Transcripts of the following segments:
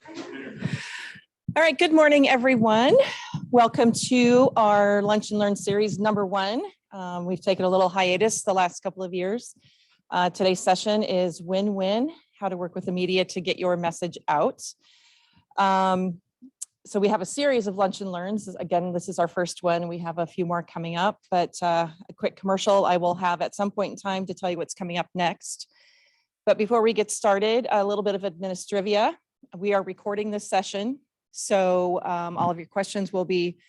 All right, good morning, everyone. Welcome to our Lunch and Learn series #1. We've taken a little hiatus the last couple of years. Today's session is Win-Win, how to work with the media to get your message out. So we have a series of Lunch and Learns. Again, this is our first one. We have a few more coming up, but a quick commercial I will have at some point in time to tell you what's coming up next. But before we get started, a little bit of administrivia. We are recording this session, so all of your questions will be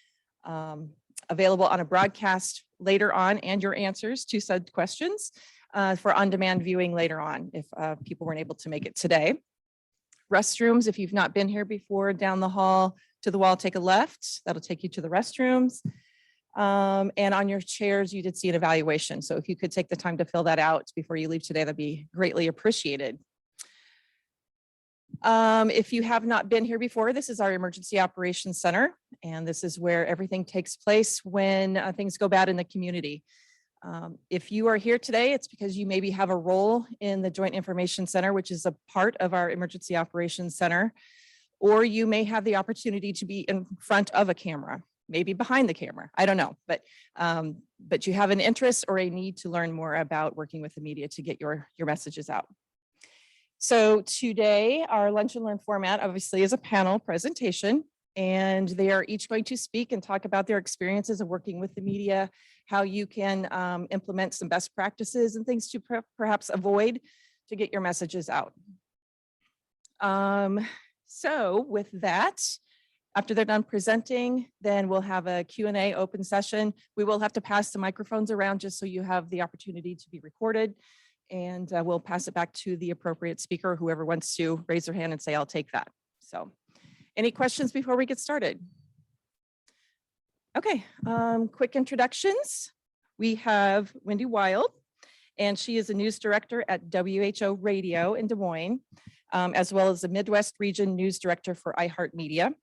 available on a broadcast later on, and your answers to said questions for on-demand viewing later on if people weren't able to make it today. Restrooms, if you've not been here before, down the hall to the wall, take a left. That'll take you to the restrooms. And on your chairs, you did see an evaluation. So if you could take the time to fill that out before you leave today, that'd be greatly appreciated. If you have not been here before, this is our Emergency Operations Center, and this is where everything takes place when things go bad in the community. If you are here today, it's because you maybe have a role in the Joint Information Center, which is a part of our Emergency Operations Center, or you may have the opportunity to be in front of a camera, maybe behind the camera, I don't know, but you have an interest or a need to learn more about working with the media to get your messages out. So today, our Lunch and Learn format obviously is a panel presentation, and they are each going to speak and talk about their experiences of working with the media, how you can implement some best practices and things to perhaps avoid to get your messages out. So with that, after they're done presenting, then we'll have a Q&A open session. We will have to pass the microphones around just so you have the opportunity to be recorded. And we'll pass it back to the appropriate speaker, whoever wants to raise their hand and say, I'll take that. So any questions before we get started? Okay, quick introductions. We have Wendy Wild, and she is a news director at WHO Radio in Des Moines, as well as the Midwest Region News Director for iHeartMedia.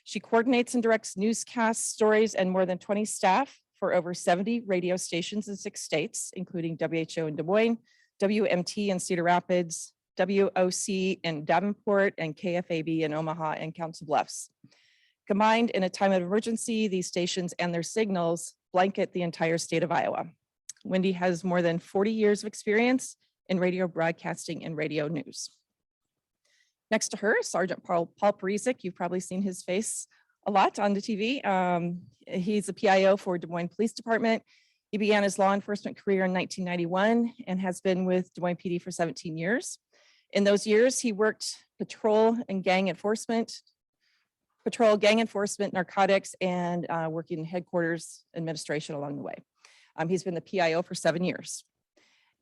She coordinates and directs newscasts, stories, and more than 20 staff for over 70 radio stations in 6 states, including WHO in Des Moines, WMT in Cedar Rapids, WOC in Davenport, and KFAB in Omaha and Council Bluffs. Combined, in a time of emergency, these stations and their signals blanket the entire state of Iowa. Wendy has more than 40 years of experience in radio broadcasting and radio news. Next to her, Sergeant Paul Parizek. You've probably seen his face a lot on the TV. He's a PIO for Des Moines Police Department. He began his law enforcement career in 1991 and has been with Des Moines PD for 17 years. In those years, he worked patrol, gang enforcement, narcotics, and working in headquarters administration along the way. He's been the PIO for 7 years.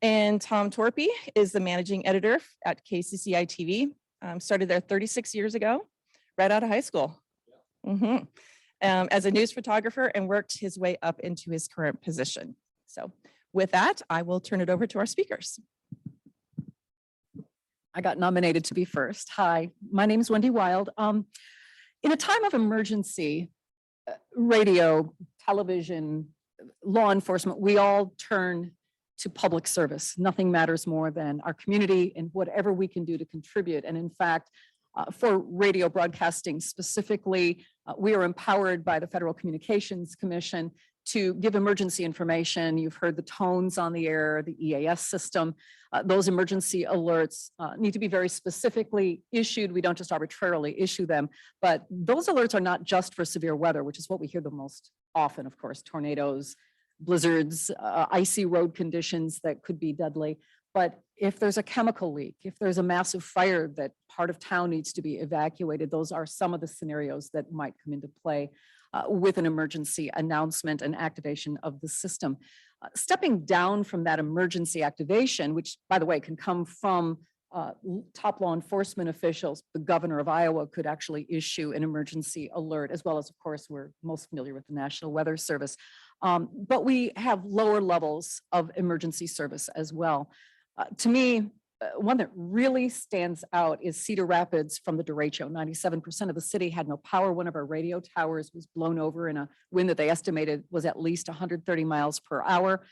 And Tom Torpy is the managing editor at KCCI TV. Started there 36 years ago, right out of high school. As a news photographer, and worked his way up into his current position. So with that, I will turn it over to our speakers. I got nominated to be first. Hi, my name is Wendy Wild. In a time of emergency, radio, television, law enforcement, we all turn to public service. Nothing matters more than our community and whatever we can do to contribute. And in fact, for radio broadcasting specifically, we are empowered by the Federal Communications Commission to give emergency information. You've heard the tones on the air, the EAS system. Those emergency alerts need to be very specifically issued. We don't just arbitrarily issue them, but those alerts are not just for severe weather, which is what we hear the most often, of course, tornadoes, blizzards, icy road conditions that could be deadly. But if there's a chemical leak, if there's a massive fire that part of town needs to be evacuated, those are some of the scenarios that might come into play with an emergency announcement and activation of the system. Stepping down from that emergency activation, which, by the way, can come from top law enforcement officials, the governor of Iowa could actually issue an emergency alert, as well as, of course, we're most familiar with the National Weather Service. But we have lower levels of emergency service as well. To me, one that really stands out is Cedar Rapids from the derecho. 97% of the city had no power. One of our radio towers was blown over in a wind that they estimated was at least 130 miles per hour.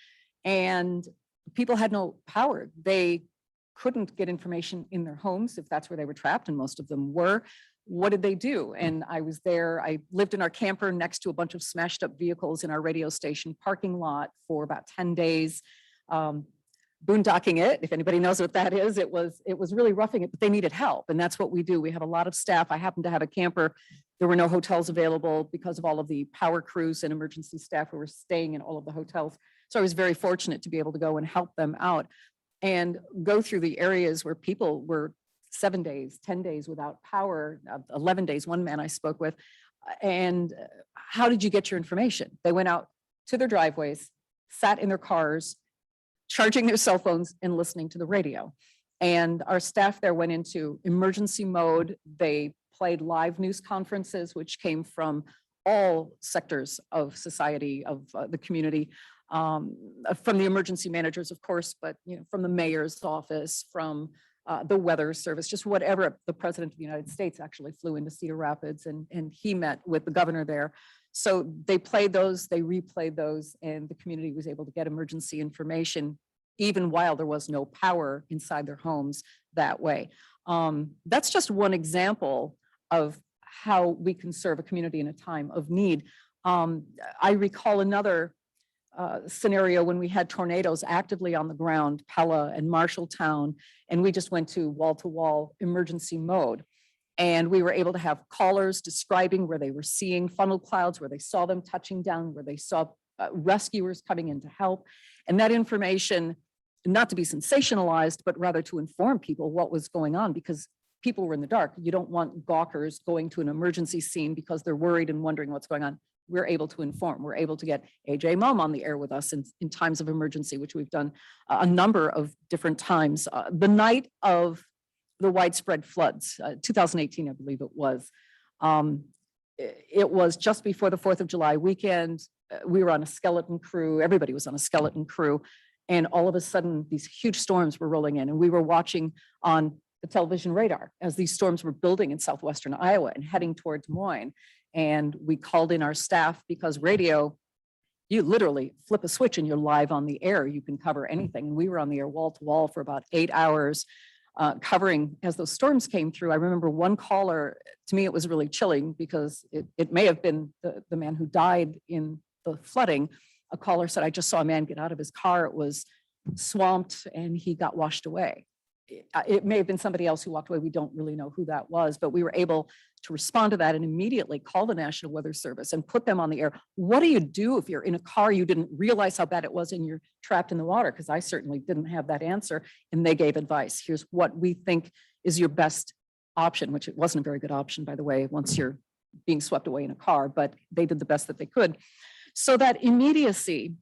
And people had no power. They couldn't get information in their homes if that's where they were trapped, and most of them were. what did they do? And I was there, I lived in our camper next to a bunch of smashed up vehicles in our radio station parking lot for about 10 days. Boondocking it, if anybody knows what that is, it was really roughing it, but they needed help. And that's what we do. We have a lot of staff. I happen to have a camper. There were no hotels available because of all of the power crews and emergency staff who were staying in all of the hotels. So I was very fortunate to be able to go and help them out and go through the areas where people were 7 days, 10 days without power, 11 days, one man I spoke with. And how did you get your information? They went out to their driveways, sat in their cars, charging their cell phones and listening to the radio. And our staff there went into emergency mode. They played live news conferences, which came from all sectors of society, of the community, from the emergency managers, of course, but from the mayor's office, from the weather service, just whatever. The president of the United States actually flew into Cedar Rapids and he met with the governor there. So they played those, they replayed those, and the community was able to get emergency information even while there was no power inside their homes that way. That's just one example of how we can serve a community in a time of need. I recall another scenario when we had tornadoes actively on the ground, Pella and Marshalltown, and we just went to wall emergency mode. And we were able to have callers describing where they were seeing funnel clouds, where they saw them touching down, where they saw rescuers coming in to help. And that information, not to be sensationalized, but rather to inform people what was going on, because people were in the dark. You don't want gawkers going to an emergency scene because they're worried and wondering what's going on. We're able to inform. We're able to get AJ Mum on the air with us in times of emergency, which we've done a number of different times. The night of the widespread floods, 2018, I believe it was. It was just before the 4th of July weekend. We were on a skeleton crew. Everybody was on a skeleton crew. And all of a sudden, these huge storms were rolling in. And we were watching on the television radar as these storms were building in southwestern Iowa and heading toward Des Moines. And we called in our staff because radio, you literally flip a switch and you're live on the air. You can cover anything. And we were on the air wall to wall for about 8 hours. Covering as those storms came through. I remember one caller, to me, it was really chilling because it may have been the man who died in the flooding. A caller said, I just saw a man get out of his car. It was swamped and he got washed away. It may have been somebody else who walked away. We don't really know who that was, but we were able to respond to that and immediately call the National Weather Service and put them on the air. What do you do if you're in a car, you didn't realize how bad it was and you're trapped in the water? Because I certainly didn't have that answer. And they gave advice. Here's what we think is your best option, which it wasn't a very good option, by the way, once you're being swept away in a car, but they did the best that they could. So that immediacy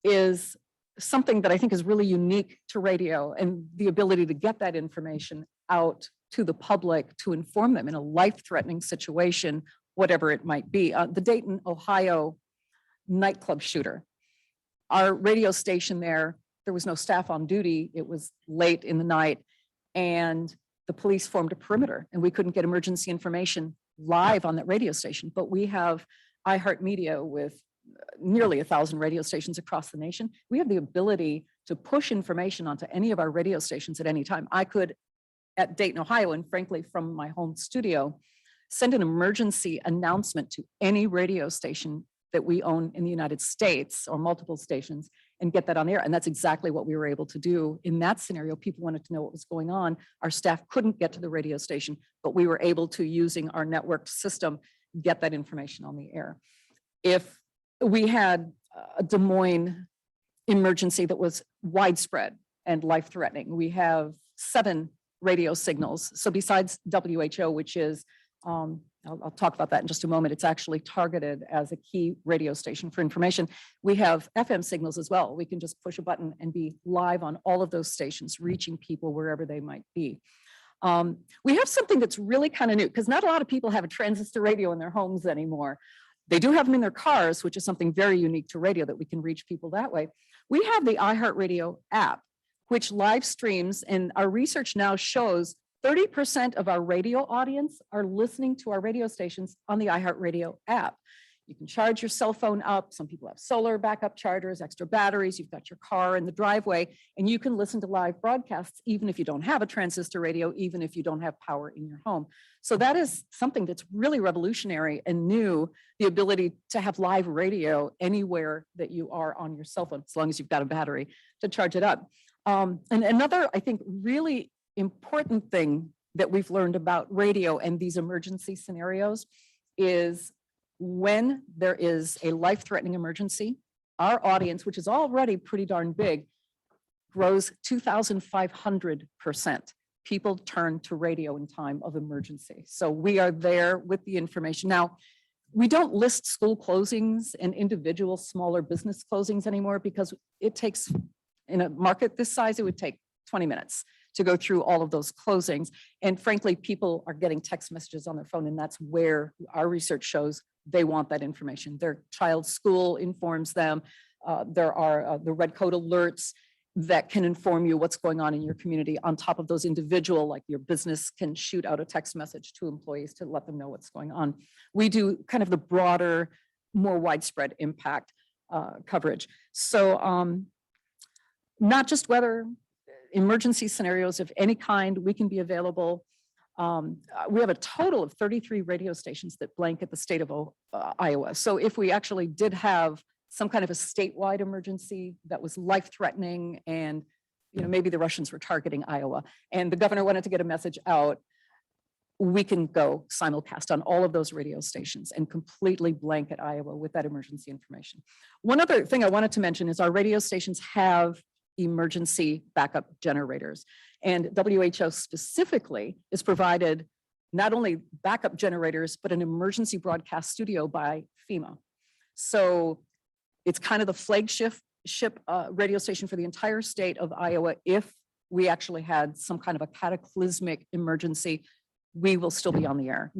is something that I think is really unique to radio, and the ability to get that information out to the public to inform them in a life-threatening situation, whatever it might be. The Dayton, Ohio nightclub shooter. Our radio station there was no staff on duty. It was late in the night and the police formed a perimeter and we couldn't get emergency information live on that radio station. But we have iHeartMedia with nearly 1,000 radio stations across the nation. We have the ability to push information onto any of our radio stations at any time. I could, at Dayton, Ohio, and frankly, from my home studio, send an emergency announcement to any radio station that we own in the United States or multiple stations and get that on air. And that's exactly what we were able to do in that scenario. People wanted to know what was going on. Our staff couldn't get to the radio station, but we were able to, using our networked system, get that information on the air. If we had a Des Moines emergency that was widespread and life-threatening, we have 7 radio signals. So besides WHO, which is, I'll talk about that in just a moment, it's actually targeted as a key radio station for information. We have FM signals as well. We can just push a button and be live on all of those stations, reaching people wherever they might be. We have something that's really kind of new, because not a lot of people have a transistor radio in their homes anymore. They do have them in their cars, which is something very unique to radio, that we can reach people that way. We have the iHeartRadio app, which live streams, and our research now shows 30% of our radio audience are listening to our radio stations on the iHeartRadio app. You can charge your cell phone up. Some people have solar backup chargers, extra batteries. You've got your car in the driveway, and you can listen to live broadcasts even if you don't have a transistor radio, even if you don't have power in your home. So that is something that's really revolutionary and new, the ability to have live radio anywhere that you are on your cell phone, as long as you've got a battery to charge it up. And another, I think, really important thing that we've learned about radio and these emergency scenarios is when there is a life-threatening emergency, our audience, which is already pretty darn big, grows 2,500%. People turn to radio in time of emergency. So we are there with the information. Now, we don't list school closings and individual smaller business closings anymore because it takes, in a market this size, it would take 20 minutes to go through all of those closings. And frankly, people are getting text messages on their phone, and that's where our research shows they want that information. Their child's school informs them. There are the red code alerts that can inform you what's going on in your community on top of those individual, like your business can shoot out a text message to employees to let them know what's going on. We do kind of the broader, more widespread impact coverage. So not just weather, emergency scenarios of any kind, we can be available. We have a total of 33 radio stations that blanket the state of Iowa. So if we actually did have some kind of a statewide emergency that was life-threatening and maybe the Russians were targeting Iowa and the governor wanted to get a message out, we can go simulcast on all of those radio stations and completely blanket Iowa with that emergency information. One other thing I wanted to mention is our radio stations have emergency backup generators. And WHO specifically is provided not only backup generators, but an emergency broadcast studio by FEMA. So it's kind of the flagship radio station for the entire state of Iowa. If we actually had some kind of a cataclysmic emergency, we will still be on the air.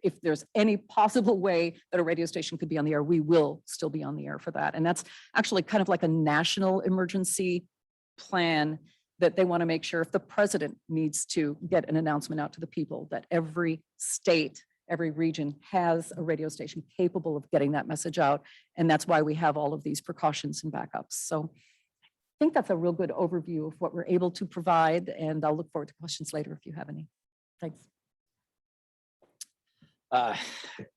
If there's any possible way that a radio station could be on the air, we will still be on the air for that. And that's actually kind of like a national emergency plan that they want to make sure if the president needs to get an announcement out to the people, that every state, every region has a radio station capable of getting that message out. And that's why we have all of these precautions and backups. So I think that's a real good overview of what we're able to provide. And I'll look forward to questions later if you have any. Thanks.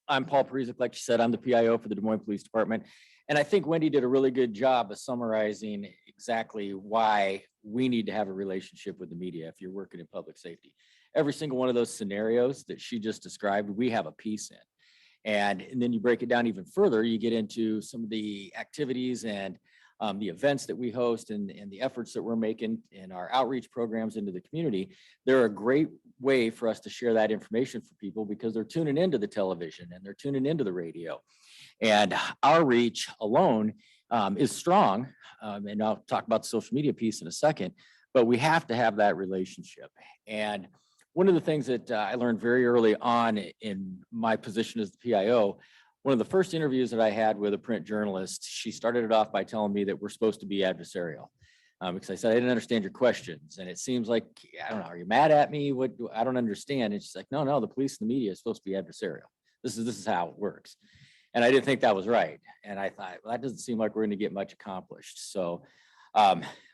I'm Paul Parizek, like you said, I'm the PIO for the Des Moines Police Department. And I think Wendy did a really good job of summarizing exactly why we need to have a relationship with the media if you're working in public safety. Every single one of those scenarios that she just described, we have a piece in. And then you break it down even further, you get into some of the activities and the events that we host and the efforts that we're making in our outreach programs into the community. They're a great way for us to share that information for people because they're tuning into the television and they're tuning into the radio. And our reach alone is strong. And I'll talk about the social media piece in a second, but we have to have that relationship. And one of the things that I learned very early on in my position as the PIO, one of the first interviews that I had with a print journalist, she started it off by telling me that we're supposed to be adversarial. Because I said, I didn't understand your questions. And it seems like, I don't know, are you mad at me? I don't understand. And she's like, no, the police and the media is supposed to be adversarial. This is how it works. And I didn't think that was right. And I thought, well, that doesn't seem like we're going to get much accomplished. So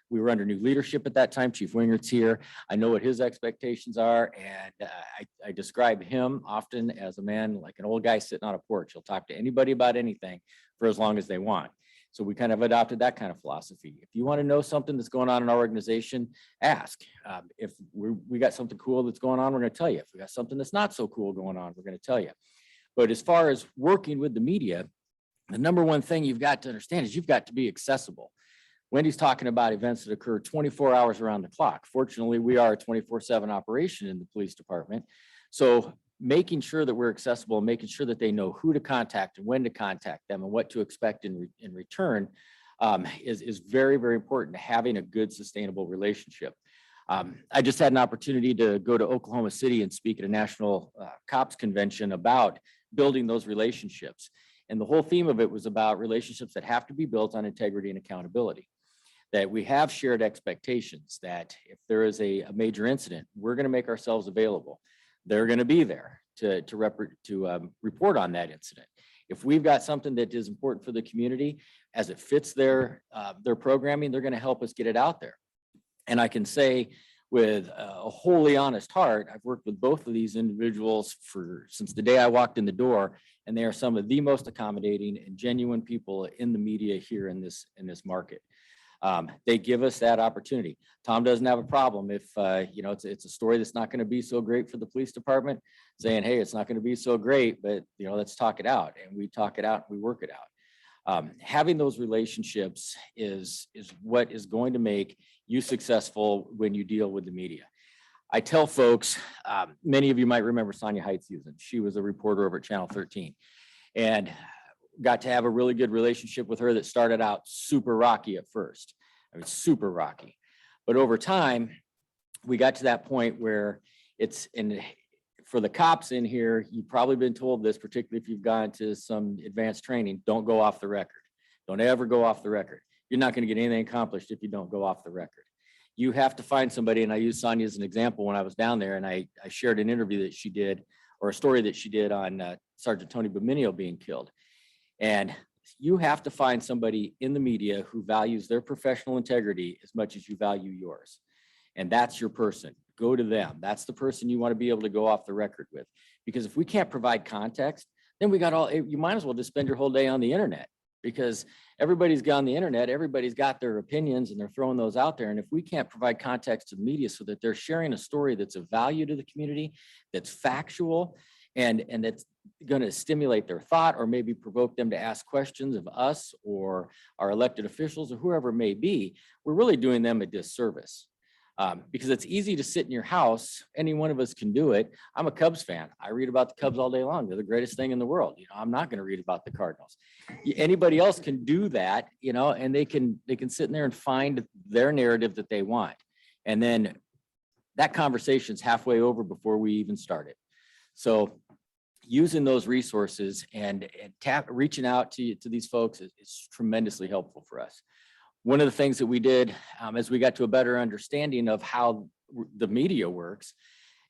we were under new leadership at that time. Chief Wingert's here. I know what his expectations are. And I describe him often as a man like an old guy sitting on a porch. He'll talk to anybody about anything for as long as they want. So we kind of adopted that kind of philosophy. If you want to know something that's going on in our organization, ask. If we got something cool that's going on, we're going to tell you. If we got something that's not so cool going on, we're going to tell you. But as far as working with the media, the number one thing you've got to understand is you've got to be accessible. Wendy's talking about events that occur 24 hours around the clock. Fortunately, we are a 24/7 operation in the police department. So making sure that we're accessible and making sure that they know who to contact and when to contact them and what to expect in return is very, very important to having a good, sustainable relationship. I just had an opportunity to go to Oklahoma City and speak at a national cops convention about building those relationships. And the whole theme of it was about relationships that have to be built on integrity and accountability. That we have shared expectations that if there is a major incident, we're going to make ourselves available. They're going to be there to report on that incident. If we've got something that is important for the community, as it fits their programming, they're going to help us get it out there. And I can say with a wholly honest heart, I've worked with both of these individuals since the day I walked in the door, and they are some of the most accommodating and genuine people in the media here in this market. They give us that opportunity. Tom doesn't have a problem if it's a story that's not going to be so great for the police department, saying, hey, it's not going to be so great, but let's talk it out. And we talk it out, we work it out. Having those relationships is what is going to make you successful when you deal with the media. I tell folks, many of you might remember Sonia Heithusen. She was a reporter over at Channel 13 and got to have a really good relationship with her that started out super rocky at first. I mean, super rocky. But over time, we got to that point where for the cops in here, you've probably been told this, particularly if you've gone to some advanced training, don't go off the record. Don't ever go off the record. You're not going to get anything accomplished if you don't go off the record. You have to find somebody, and I use Sonia as an example when I was down there, and I shared an interview that she did, or a story that she did on Sergeant Tony Bominio being killed. And you have to find somebody in the media who values their professional integrity as much as you value yours. And that's your person. Go to them. That's the person you want to be able to go off the record with. Because if we can't provide context, then you might as well just spend your whole day on the internet, because everybody's got on the internet, everybody's got their opinions and they're throwing those out there. And if we can't provide context to the media so that they're sharing a story that's of value to the community, that's factual, and that's going to stimulate their thought or maybe provoke them to ask questions of us or our elected officials or whoever it may be, we're really doing them a disservice. Because it's easy to sit in your house. Any one of us can do it. I'm a Cubs fan. I read about the Cubs all day long. They're the greatest thing in the world. I'm not going to read about the Cardinals. Anybody else can do that, and they can sit in there and find their narrative that they want. And then that conversation's halfway over before we even start it. So using those resources and reaching out to these folks is tremendously helpful for us. One of the things that we did as we got to a better understanding of how the media works,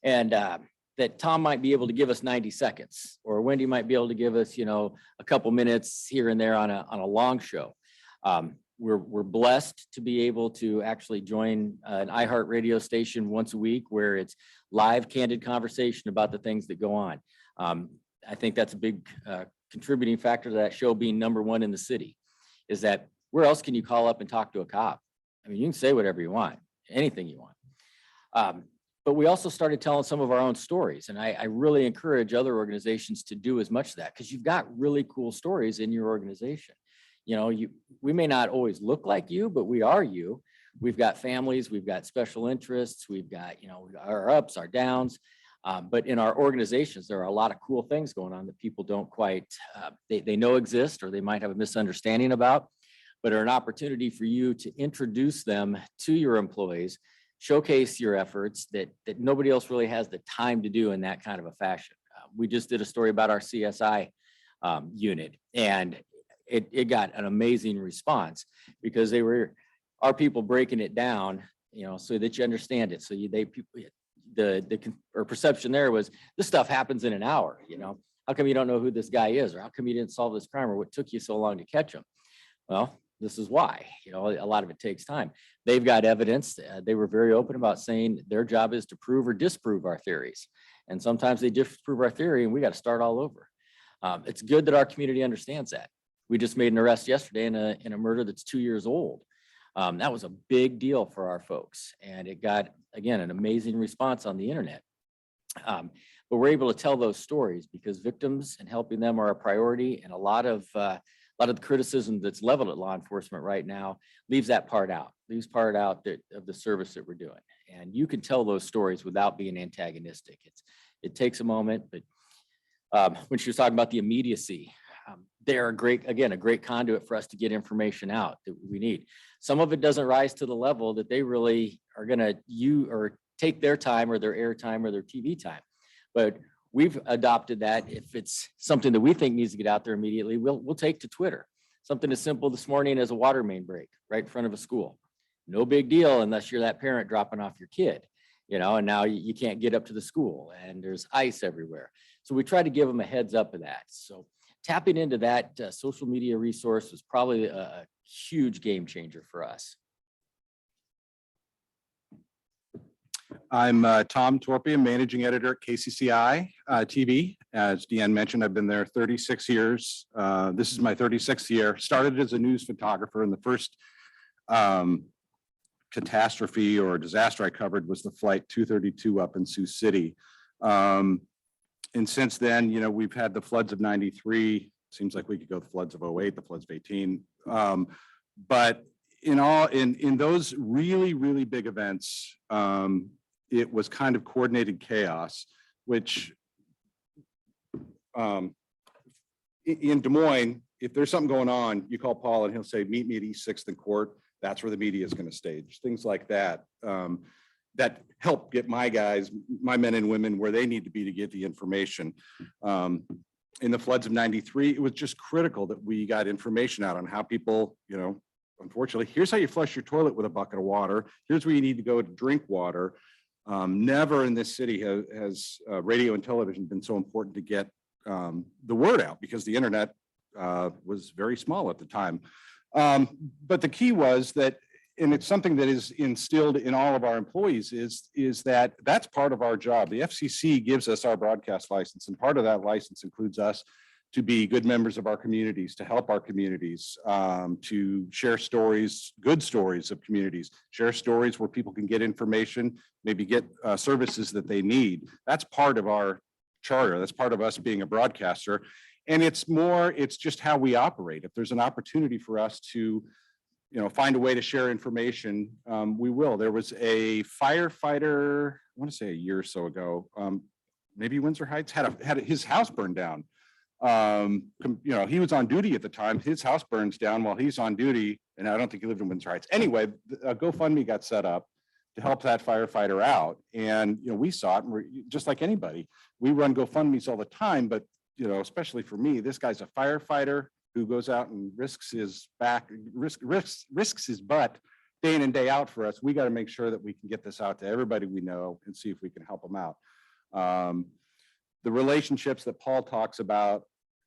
and that Tom might be able to give us 90 seconds, or Wendy might be able to give us, a couple minutes here and there on a long show. We're blessed to be able to actually join an iHeart radio station once a week where it's live, candid conversation about the things that go on. I think that's a big contributing factor to that show being #1 in the city, is that where else can you call up and talk to a cop? I mean, you can say whatever you want, anything you want. But we also started telling some of our own stories. And I really encourage other organizations to do as much of that, because you've got really cool stories in your organization. We may not always look like you, but we are you. We've got families, we've got special interests, we've got, our ups, our downs. But in our organizations, there are a lot of cool things going on that people don't quite, they know exist, or they might have a misunderstanding about, but are an opportunity for you to introduce them to your employees, showcase your efforts that nobody else really has the time to do in that kind of a fashion. We just did a story about our CSI unit, and it got an amazing response, because they were our people breaking it down, so that you understand it. So the perception there was, this stuff happens in an hour. How come you don't know who this guy is, or how come you didn't solve this crime, or what took you so long to catch him? Well, this is why. A lot of it takes time. They've got evidence. They were very open about saying their job is to prove or disprove our theories, and sometimes they disprove our theory, and we got to start all over. It's good that our community understands that. We just made an arrest yesterday in a murder that's 2 years old. That was a big deal for our folks, and it got, again, an amazing response on the internet. But we're able to tell those stories because victims and helping them are a priority, and a lot of the criticism that's leveled at law enforcement right now leaves that part out, of the service that we're doing. And you can tell those stories without being antagonistic. It takes a moment, but when she was talking about the immediacy, they're a great conduit for us to get information out that we need. Some of it doesn't rise to the level that they really are going to take their time or their air time or their TV time. But we've adopted that. If it's something that we think needs to get out there immediately, we'll take to Twitter. Something as simple this morning as a water main break right in front of a school. No big deal unless you're that parent dropping off your kid, and now you can't get up to the school and there's ice everywhere. So we try to give them a heads up of that. So tapping into that social media resource was probably a huge game changer for us. I'm Tom Torpia, managing editor at KCCI TV. As Deanne mentioned, I've been there 36 years. This is my 36th year. Started as a news photographer, and the first catastrophe or disaster I covered was the Flight 232 up in Sioux City. And since then, you know, we've had the floods of '93. Seems like we could go the floods of '08, the floods of '18. But in those really big events, it was kind of coordinated chaos, which in Des Moines, if there's something going on, you call Paul and he'll say, meet me at East 6th and Court. That's where the media is going to stage. Things like that, that help get my guys, my men and women where they need to be to get the information. In the floods of '93, it was just critical that we got information out on how people, you know, unfortunately, here's how you flush your toilet with a bucket of water. Here's where you need to go to drink water. Never in this city has radio and television been so important to get the word out, because the internet was very small at the time. But the key was that, and it's something that is instilled in all of our employees, is that that's part of our job. The FCC gives us our broadcast license, and part of that license includes us to be good members of our communities, to help our communities, to share stories, good stories of communities, share stories where people can get information, maybe get services that they need. That's part of our charter. That's part of us being a broadcaster. And it's just how we operate. If there's an opportunity for us to, you know, find a way to share information, we will. There was a firefighter, I want to say a year or so ago, maybe Windsor Heights, had his house burned down. You know, he was on duty at the time. His house burns down while he's on duty, and I don't think he lived in Windsor Heights. Anyway, a GoFundMe got set up to help that firefighter out, and you know, we saw it, and we're just like anybody. We run GoFundMes all the time, but you know, especially for me, this guy's a firefighter who goes out and risks his back, risks his butt day in and day out for us. We got to make sure that we can get this out to everybody we know and see if we can help them out. The relationships that Paul talks about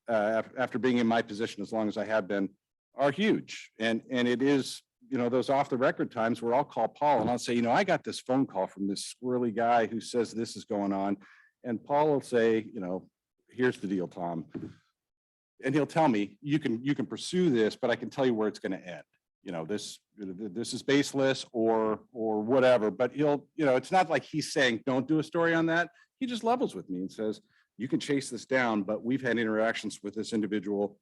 after being in my position as long as I have been are huge. And it is, you know, those off the record times where I'll call Paul and I'll say, you know, I got this phone call from this squirrely guy who says this is going on. And Paul will say, you know, here's the deal, Tom. And he'll tell me, you can pursue this, but I can tell you where it's going to end. You know, this is baseless or whatever, but he'll, you know, it's not like he's saying, don't do a story on that. He just levels with me and says, you can chase this down, but we've had interactions with this individual.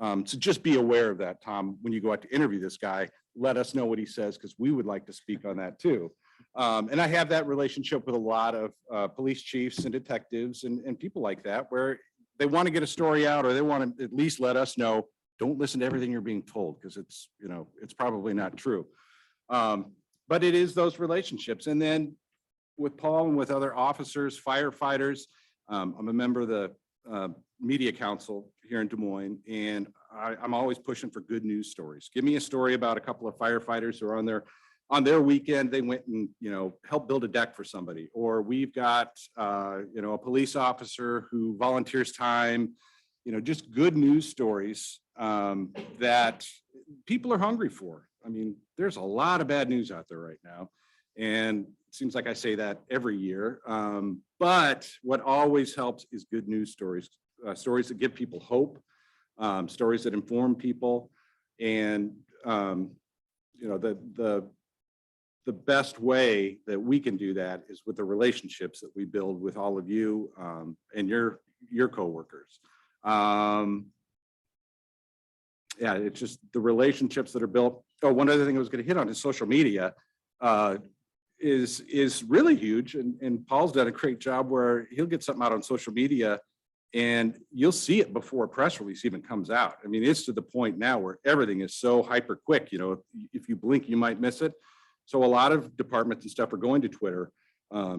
So just be aware of that, Tom. When you go out to interview this guy, let us know what he says, because we would like to speak on that too. And I have that relationship with a lot of police chiefs and detectives and people like that, where they want to get a story out, or they want to at least let us know, don't listen to everything you're being told, because it's, you know, it's probably not true. But it is those relationships. And then with Paul and with other officers, firefighters, I'm a member of the Media Council here in Des Moines, and I'm always pushing for good news stories. Give me a story about a couple of firefighters who are on their weekend, they went and, you know, helped build a deck for somebody. Or we've got, you know, a police officer who volunteers time, you know, just good news stories that people are hungry for. I mean, there's a lot of bad news out there right now. And it seems like I say that every year. But what always helps is good news stories, stories that give people hope, stories that inform people. And, you know, the best way that we can do that is with the relationships that we build with all of you and your coworkers. Yeah, it's just the relationships that are built. Oh, one other thing I was going to hit on is social media is really huge. And Paul's done a great job where he'll get something out on social media and you'll see it before a press release even comes out. I mean, it's to the point now where everything is so hyper quick, you know, if you blink, you might miss it. So a lot of departments and stuff are going to Twitter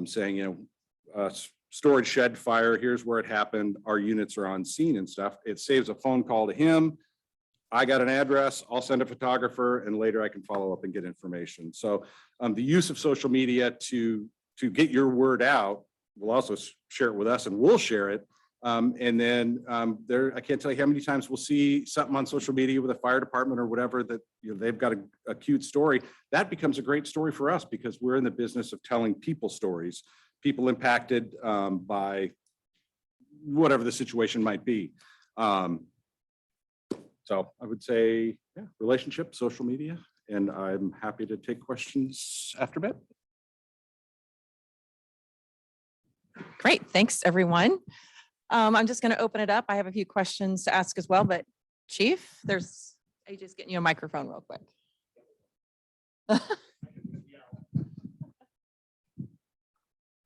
saying, you know, storage shed fire, here's where it happened. Our units are on scene and stuff. It saves a phone call to him. I got an address, I'll send a photographer, and later I can follow up and get information. So the use of social media to get your word out, we'll also share it with us and we'll share it, And then I can't tell you how many times we'll see something on social media with a fire department or whatever that, you know, they've got a cute story. That becomes a great story for us because we're in the business of telling people stories, people impacted by whatever the situation might be. So I would say, yeah, relationship, social media, and I'm happy to take questions after bed. Great, thanks, everyone. I'm just going to open it up. I have a few questions to ask as well, but Chief, AJ's getting you a microphone real quick.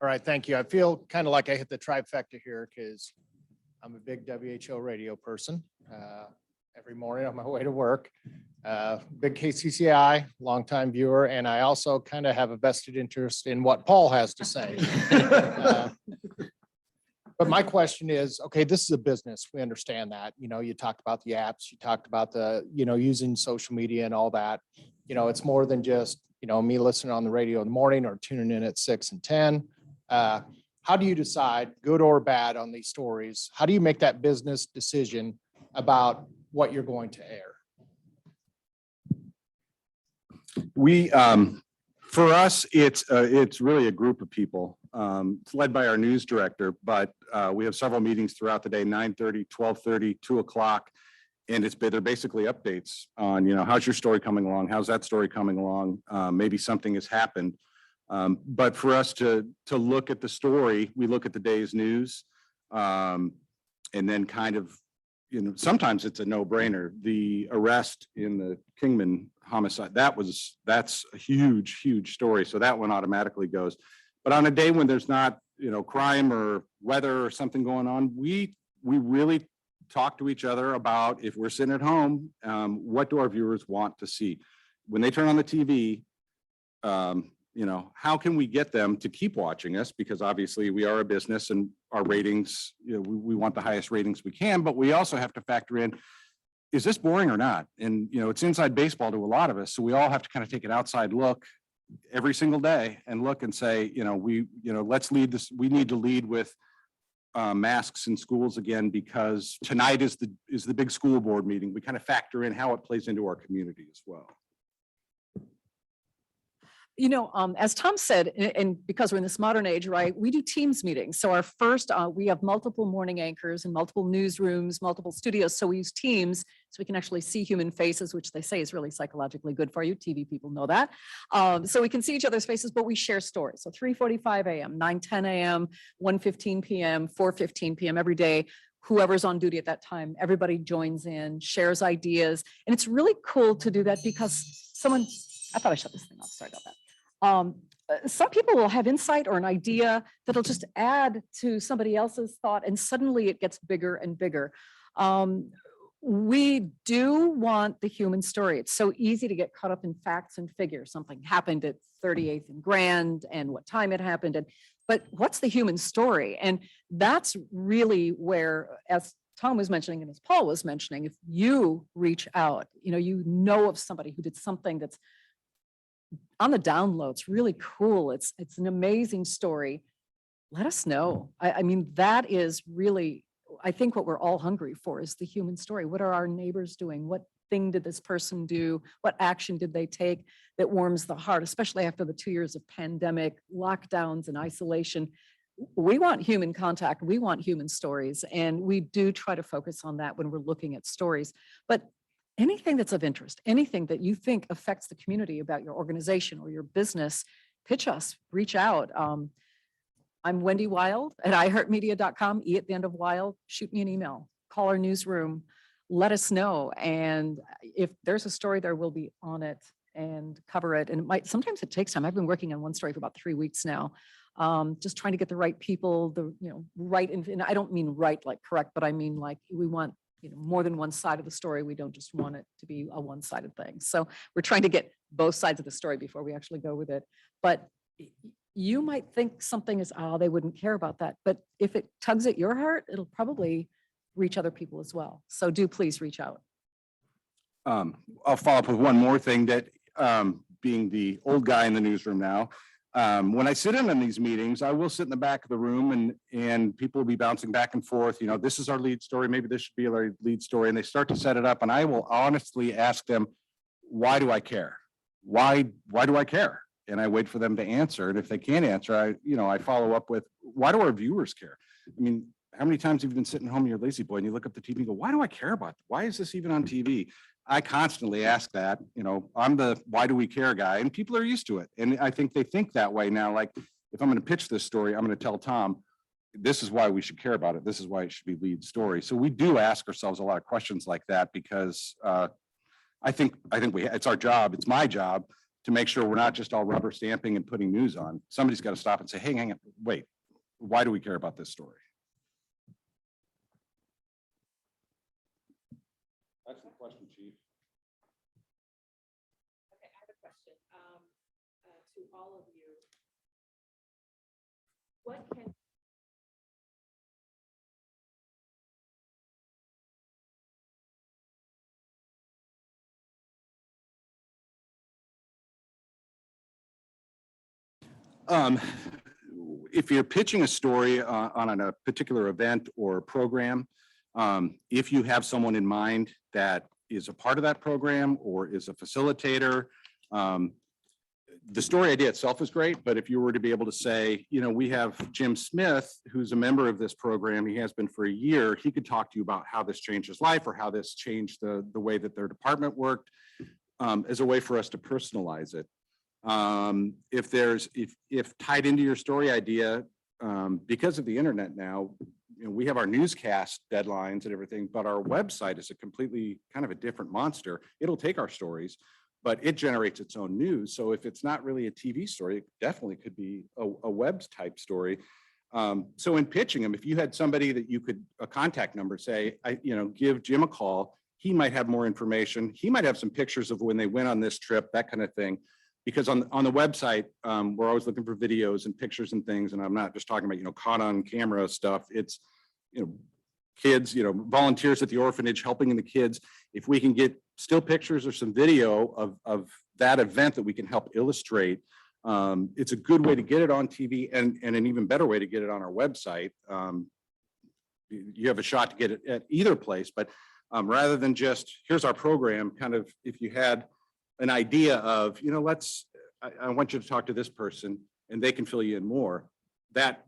All right, thank you. I feel kind of like I hit the trifecta here because I'm a big WHO radio person every morning on my way to work. Big KCCI, longtime viewer, and I also kind of have a vested interest in what Paul has to say. But my question is, okay, this is a business. We understand that. You know, you talked about the apps, you talked about the, you know, using social media and all that. You know, it's more than just, you know, me listening on the radio in the morning or tuning in at 6 and 10. How do you decide, good or bad, on these stories? How do you make that business decision about what you're going to air? We, for us, it's really a group of people. It's led by our news director, but we have several meetings throughout the day, 9:30, 12:30, 2 o'clock. And they're basically updates on, you know, how's your story coming along? How's that story coming along? Maybe something has happened. But for us to look at the story, we look at the day's news. And then kind of, you know, sometimes it's a no-brainer. The arrest in the Kingman homicide, that's a huge, huge story. So that one automatically goes. But on a day when there's not, you know, crime or weather or something going on, we really talk to each other about, if we're sitting at home, what do our viewers want to see? When they turn on the TV, you know, how can we get them to keep watching us? Because obviously we are a business and our ratings, you know, we want the highest ratings we can, but we also have to factor in, is this boring or not? And, you know, it's inside baseball to a lot of us. So we all have to kind of take an outside look every single day and look and say, you know, let's lead this. We need to lead with masks in schools again, because tonight is the big school board meeting. We kind of factor in how it plays into our community as well. You know, as Tom said, and because we're in this modern age, right, we do Teams meetings. So our first, we have multiple morning anchors and multiple newsrooms, multiple studios. So we use Teams so we can actually see human faces, which they say is really psychologically good for you. TV people know that. So we can see each other's faces, but we share stories. So 3:45 a.m., 9:10 a.m., 1:15 p.m., 4:15 p.m. every day. Whoever's on duty at that time, everybody joins in, shares ideas. And it's really cool to do that because I thought I shut this thing off. Sorry about that. Some people will have insight or an idea that'll just add to somebody else's thought, and suddenly it gets bigger and bigger. We do want the human story. It's so easy to get caught up in facts and figures. Something happened at 38th and Grand and what time it happened. But what's the human story? And that's really where, as Tom was mentioning and as Paul was mentioning, if you reach out, you know of somebody who did something that's on the down low, it's really cool. It's an amazing story. Let us know. I mean, that is really, I think what we're all hungry for is the human story. What are our neighbors doing? What thing did this person do? What action did they take that warms the heart, especially after the 2 years of pandemic, lockdowns and isolation? We want human contact. We want human stories. And we do try to focus on that when we're looking at stories. But anything that's of interest, anything that you think affects the community about your organization or your business, pitch us, reach out. I'm Wendy Wild at iHeartMedia.com, E at the end of Wild. Shoot me an email, call our newsroom, let us know. And if there's a story there, we'll be on it and cover it. And sometimes it takes time. I've been working on one story for about 3 weeks now. Just trying to get the right people, right. And I don't mean right, like correct, but I mean, like, we want more than one side of the story. We don't just want it to be a one-sided thing. So we're trying to get both sides of the story before we actually go with it. But you might think something is, they wouldn't care about that. But if it tugs at your heart, it'll probably reach other people as well. So do please reach out. I'll follow up with one more thing that, being the old guy in the newsroom now, When I sit in on these meetings, I will sit in the back of the room and people will be bouncing back and forth, you know, this is our lead story, maybe this should be our lead story, and they start to set it up, and I will honestly ask them, why do I care? Why do I care? And I wait for them to answer. And if they can't answer, I follow up with, why do our viewers care? I mean, how many times have you been sitting home in your lazy boy and you look up the TV and go, why do I care about that? Why is this even on TV? I constantly ask that, I'm the why do we care guy, and people are used to it. And I think they think that way now. Like, if I'm going to pitch this story, I'm going to tell Tom, this is why we should care about it. This is why it should be lead story. So we do ask ourselves a lot of questions like that because I think it's our job. It's my job to make sure we're not just all rubber stamping and putting news on. Somebody's got to stop and say, hey, hang on, wait, why do we care about this story? That's the question, Chief. Okay, I have a question to all of you. What can If you're pitching a story on a particular event or program, if you have someone in mind that is a part of that program or is a facilitator, the story idea itself is great, but if you were to be able to say, we have Jim Smith, who's a member of this program, he has been for a year, he could talk to you about how this changed his life or how this changed the way that their department worked, as a way for us to personalize it. If tied into your story idea, because of the internet now, we have our newscast deadlines and everything, but our website is a completely kind of a different monster. It'll take our stories, but it generates its own news. So if it's not really a TV story, it definitely could be a web type story. So in pitching them, if you had somebody that you could, a contact number, say, give Jim a call, he might have more information. He might have some pictures of when they went on this trip, that kind of thing. Because on the website, we're always looking for videos and pictures and things. And I'm not just talking about, caught on camera stuff. It's, kids, volunteers at the orphanage helping the kids. If we can get still pictures or some video of that event that we can help illustrate, it's a good way to get it on TV and an even better way to get it on our website. You have a shot to get it at either place, but rather than just, here's our program, kind of, if you had an idea of, I want you to talk to this person and they can fill you in more. That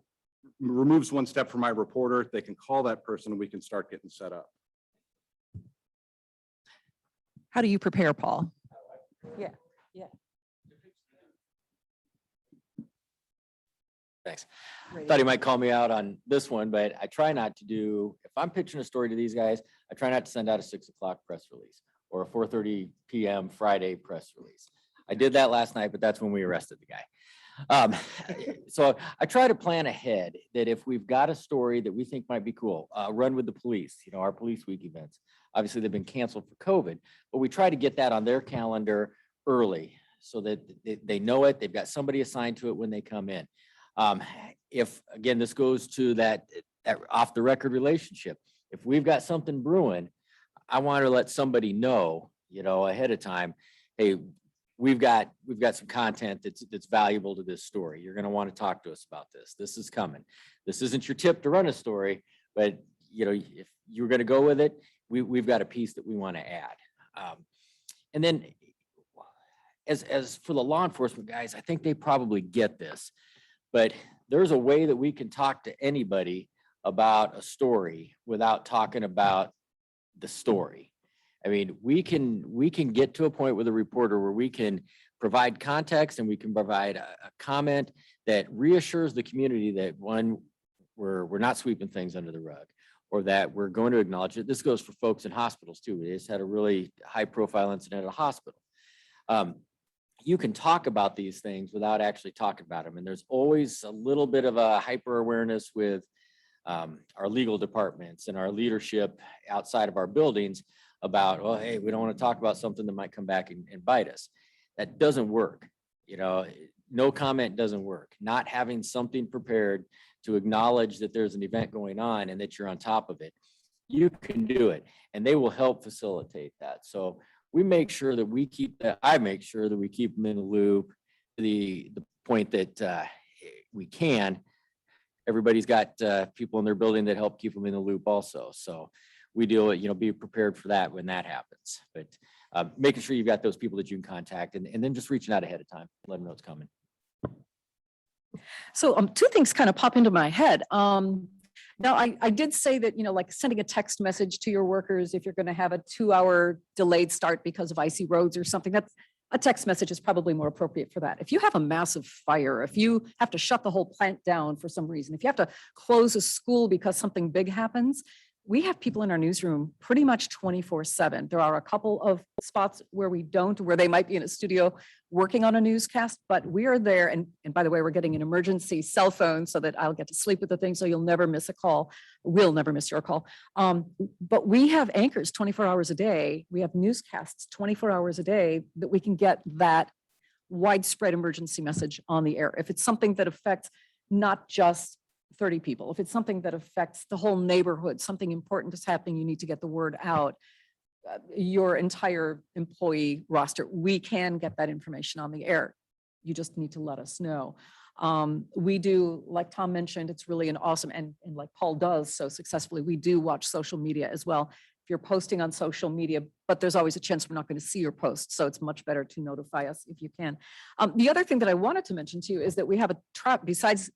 removes one step from my reporter. They can call that person and we can start getting set up. How do you prepare, Paul? Thanks. Thought he might call me out on this one, but I try not to do, if I'm pitching a story to these guys, I try not to send out a 6 o'clock press release or a 4:30 p.m. Friday press release. I did that last night, but that's when we arrested the guy. So I try to plan ahead that if we've got a story that we think might be cool, Run with the Police, our Police Week events. Obviously, they've been canceled for COVID, but we try to get that on their calendar early so that they know it. They've got somebody assigned to it when they come in. If, again, this goes to that off the record relationship, if we've got something brewing, I want to let somebody know, ahead of time, hey, we've got some content that's valuable to this story. You're going to want to talk to us about this. This is coming. This isn't your tip to run a story, but if you're going to go with it, we've got a piece that we want to add. And then as for the law enforcement guys, I think they probably get this, but there's a way that we can talk to anybody about a story without talking about the story. I mean, we can get to a point with a reporter where we can provide context and we can provide a comment that reassures the community that, one, we're not sweeping things under the rug, or that we're going to acknowledge it. This goes for folks in hospitals too. We just had a really high profile incident at a hospital. You can talk about these things without actually talking about them. And there's always a little bit of a hyper awareness with our legal departments and our leadership outside of our buildings about, well, hey, we don't want to talk about something that might come back and bite us. That doesn't work. No comment doesn't work. Not having something prepared to acknowledge that there's an event going on and that you're on top of it, you can do it. And they will help facilitate that. So we make sure that I make sure that we keep them in the loop. The point that we can, everybody's got people in their building that help keep them in the loop also. So we deal with, be prepared for that when that happens. But making sure you've got those people that you can contact and then just reaching out ahead of time, let them know it's coming. So two things kind of pop into my head. Now, I did say that, like sending a text message to your workers, if you're going to have a 2-hour delayed start because of icy roads or something, that's a text message is probably more appropriate for that. If you have a massive fire, if you have to shut the whole plant down for some reason, if you have to close a school because something big happens, we have people in our newsroom pretty much 24/7. There are a couple of spots where we don't, where they might be in a studio working on a newscast, but we are there. And by the way, we're getting an emergency cell phone so that I'll get to sleep with the thing. So you'll never miss a call. We'll never miss your call. But we have anchors 24 hours a day. We have newscasts 24 hours a day that we can get that widespread emergency message on the air. If it's something that affects not just 30 people, if it's something that affects the whole neighborhood, something important is happening, you need to get the word out, your entire employee roster, we can get that information on the air. You just need to let us know. We do, like Tom mentioned, it's really an awesome, and like Paul does so successfully, we do watch social media as well. If you're posting on social media, but there's always a chance we're not going to see your post. So it's much better to notify us if you can. The other thing that I wanted to mention to you is that we have a besides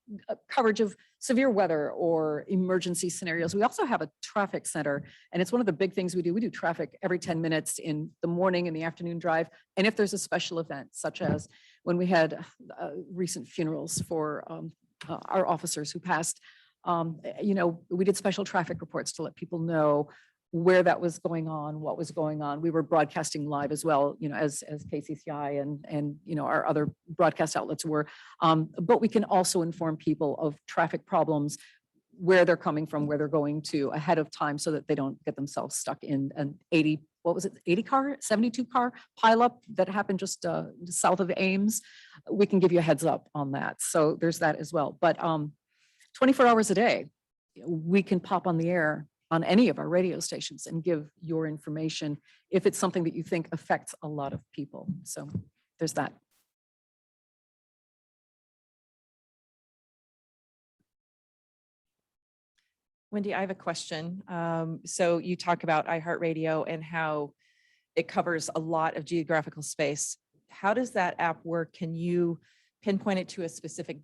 coverage of severe weather or emergency scenarios, we also have a traffic center. And it's one of the big things we do. We do traffic every 10 minutes in the morning and the afternoon drive. And if there's a special event, such as when we had recent funerals for our officers who passed, we did special traffic reports to let people know where that was going on, what was going on. We were broadcasting live as well, as KCCI and our other broadcast outlets were. But we can also inform people of traffic problems, where they're coming from, where they're going to ahead of time so that they don't get themselves stuck in an 72 car pileup that happened just south of Ames. We can give you a heads up on that. So there's that as well. But 24 hours a day, we can pop on the air on any of our radio stations and give your information if it's something that you think affects a lot of people. So there's that. Wendy, I have a question. So you talk about iHeartRadio and how it covers a lot of geographical space. How does that app work? Can you pinpoint it to a specific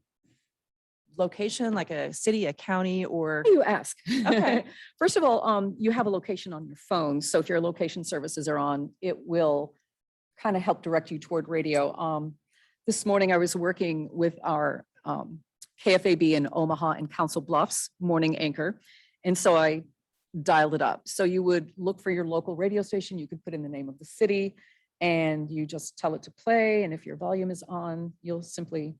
location, like a city, a county, or? You ask. Okay. First of all, you have a location on your phone. So if your location services are on, it will kind of help direct you toward radio. This morning I was working with our KFAB in Omaha and Council Bluffs morning anchor. And so I dialed it up. So you would look for your local radio station. You could put in the name of the city and you just tell it to play. And if your volume is on, you'll simply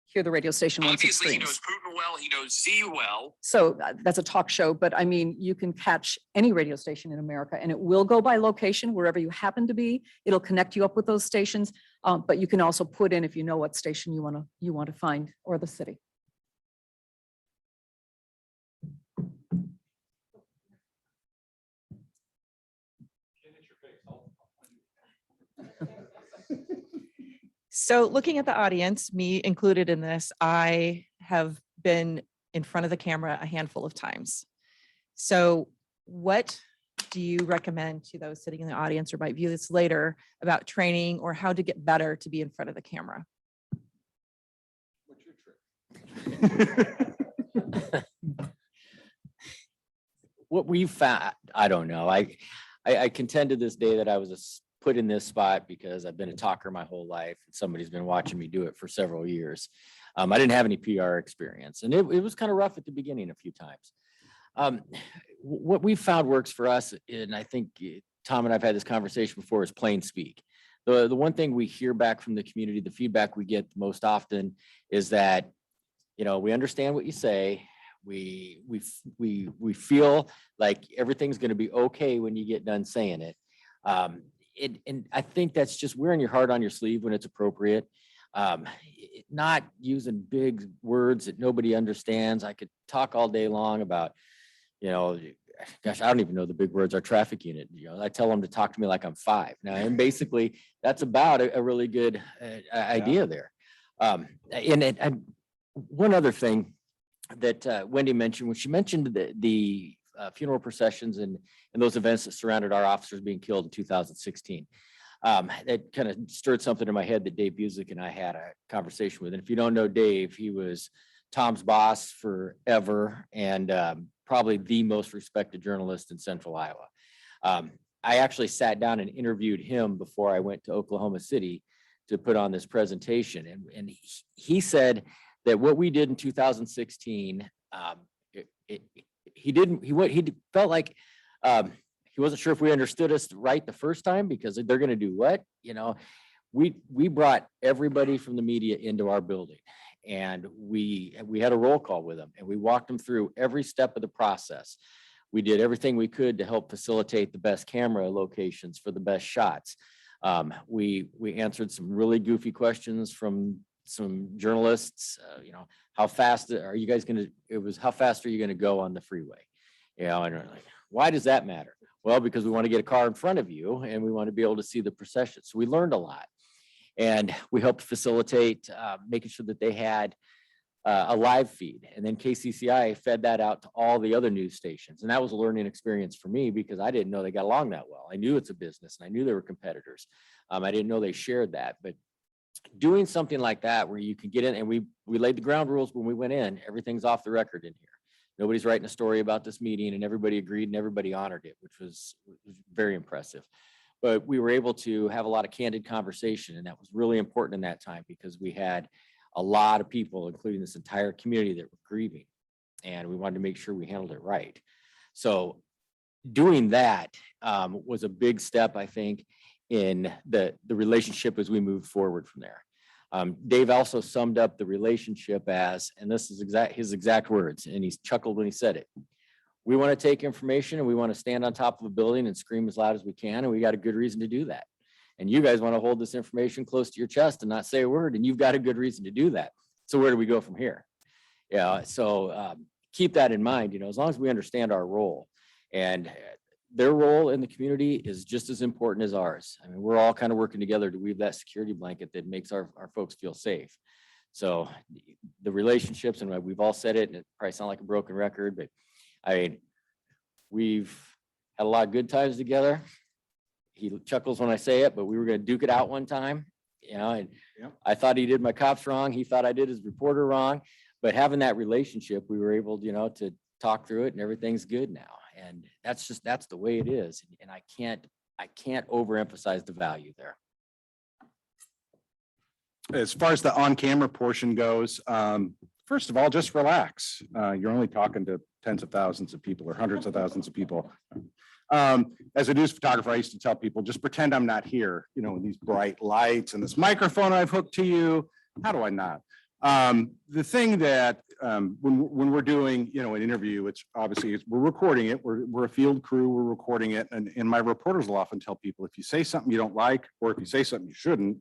hear the radio station once it Obviously, he streams. knows Putin well. He knows Z well. So that's a talk show, but I mean, you can catch any radio station in America and it will go by location wherever you happen to be. It'll connect you up with those stations, but you can also put in if you know what station you want to find or the city. So looking at the audience, me included in this, I have been in front of the camera a handful of times. So what do you recommend to those sitting in the audience or might view this later about training or how to get better to be in front of the camera? What's your trick? What we found, I don't know. I contend to this day that I was put in this spot because I've been a talker my whole life. And somebody's been watching me do it for several years. I didn't have any PR experience and it was kind of rough at the beginning a few times. What we found works for us, and I think Tom and I've had this conversation before, is plain speak. The one thing we hear back from the community, the feedback we get most often is that, we understand what you say. We feel like everything's going to be okay when you get done saying it. And I think that's just wearing your heart on your sleeve when it's appropriate. Not using big words that nobody understands. I could talk all day long about, gosh, I don't even know the big words, our traffic unit. I tell them to talk to me like I'm 5 now. And basically that's about a really good idea there. And one other thing that Wendy mentioned, when she mentioned the funeral processions and those events that surrounded our officers being killed in 2016. That kind of stirred something in my head that Dave Busick and I had a conversation with. And if you don't know Dave, he was Tom's boss forever and probably the most respected journalist in Central Iowa. I actually sat down and interviewed him before I went to Oklahoma City to put on this presentation. And he said that what we did in 2016, he felt like he wasn't sure if we understood us right the first time because they're going to do what, we brought everybody from the media into our building and we had a roll call with them and we walked them through every step of the process. We did everything we could to help facilitate the best camera locations for the best shots. We answered some really goofy questions from some journalists, how fast are you guys how fast are you going to go on the freeway? And we're like, why does that matter? Well, because we want to get a car in front of you and we want to be able to see the procession. So we learned a lot and we helped facilitate making sure that they had a live feed. And then KCCI fed that out to all the other news stations. And that was a learning experience for me because I didn't know they got along that well. I knew it's a business and I knew they were competitors. I didn't know they shared that, but doing something like that where you can get in and we laid the ground rules when we went in, everything's off the record in here. Nobody's writing a story about this meeting and everybody agreed and everybody honored it, which was very impressive. But we were able to have a lot of candid conversation and that was really important in that time because we had a lot of people, including this entire community that were grieving and we wanted to make sure we handled it right. So doing that was a big step, I think, in the relationship as we move forward from there. Dave also summed up the relationship as, and this is his exact words, and he chuckled when he said it. We want to take information and we want to stand on top of a building and scream as loud as we can, and we got a good reason to do that. And you guys want to hold this information close to your chest and not say a word, and you've got a good reason to do that. So where do we go from here? So keep that in mind, as long as we understand our role. And their role in the community is just as important as ours. I mean, we're all kind of working together to weave that security blanket that makes our folks feel safe. So the relationships, and we've all said it, and it probably sounds like a broken record, but I mean, we've had a lot of good times together. He chuckles when I say it, but we were going to duke it out one time, and I thought he did my cops wrong. He thought I did his reporter wrong, but having that relationship, we were able, to talk through it and everything's good now. And that's the way it is. And I can't overemphasize the value there. As far as the on-camera portion goes, first of all, just relax. You're only talking to tens of thousands of people or hundreds of thousands of people. As a news photographer, I used to tell people, just pretend I'm not here, with these bright lights and this microphone I've hooked to you. How do I not? The thing that when we're doing, an interview, it's obviously we're recording it. We're a field crew. We're recording it, and my reporters will often tell people if you say something you don't like, or if you say something you shouldn't,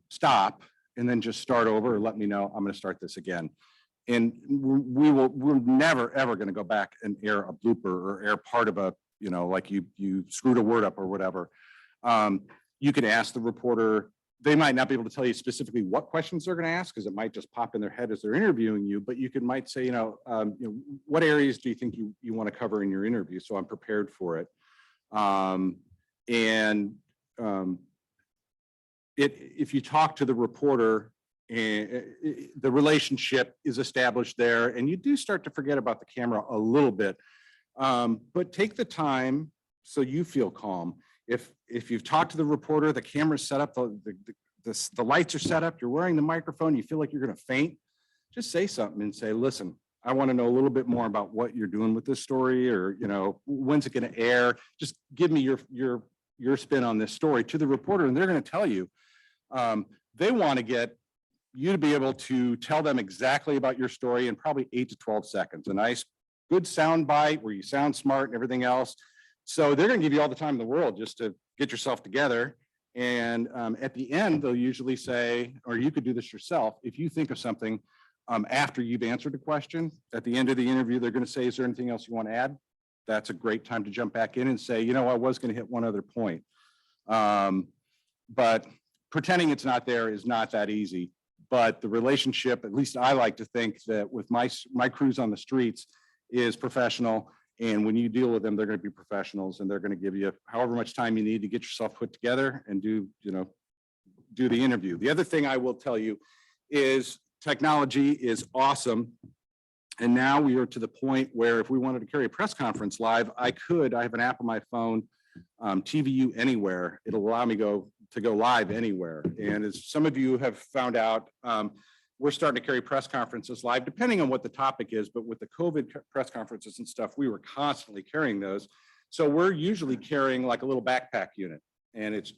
stop and then just start over or let me know. I'm going to start this again. And we're never ever going to go back and air a blooper or air part of a like you screwed a word up or whatever. You can ask the reporter. They might not be able to tell you specifically what questions they're going to ask because it might just pop in their head as they're interviewing you, but you might say, what areas do you think you want to cover in your interview? So I'm prepared for it. If you talk to the reporter, the relationship is established there and you do start to forget about the camera a little bit, but take the time so you feel calm. If you've talked to the reporter, the camera's set up, the lights are set up, you're wearing the microphone, you feel like you're going to faint, just say something and say, listen, I want to know a little bit more about what you're doing with this story, or, when's it going to air? Just give me your spin on this story to the reporter, and they're going to tell you. They want to get you to be able to tell them exactly about your story in probably 8 to 12 seconds. A nice, good sound bite where you sound smart and everything else. So they're going to give you all the time in the world just to get yourself together. And at the end, they'll usually say, or you could do this yourself, if you think of something after you've answered a question, at the end of the interview, they're going to say, is there anything else you want to add? That's a great time to jump back in and say, I was going to hit one other point. But pretending it's not there is not that easy. but the relationship, at least I like to think that with my crews on the streets is professional. And when you deal with them, they're going to be professionals and they're going to give you however much time you need to get yourself put together and do the interview. The other thing I will tell you is technology is awesome. And now we are to the point where if we wanted to carry a press conference live, I have an app on my phone, TVU Anywhere. It'll allow me to go live anywhere. And as some of you have found out, we're starting to carry press conferences live, depending on what the topic is. But with the COVID press conferences and stuff, we were constantly carrying those. So we're usually carrying like a little backpack unit, and it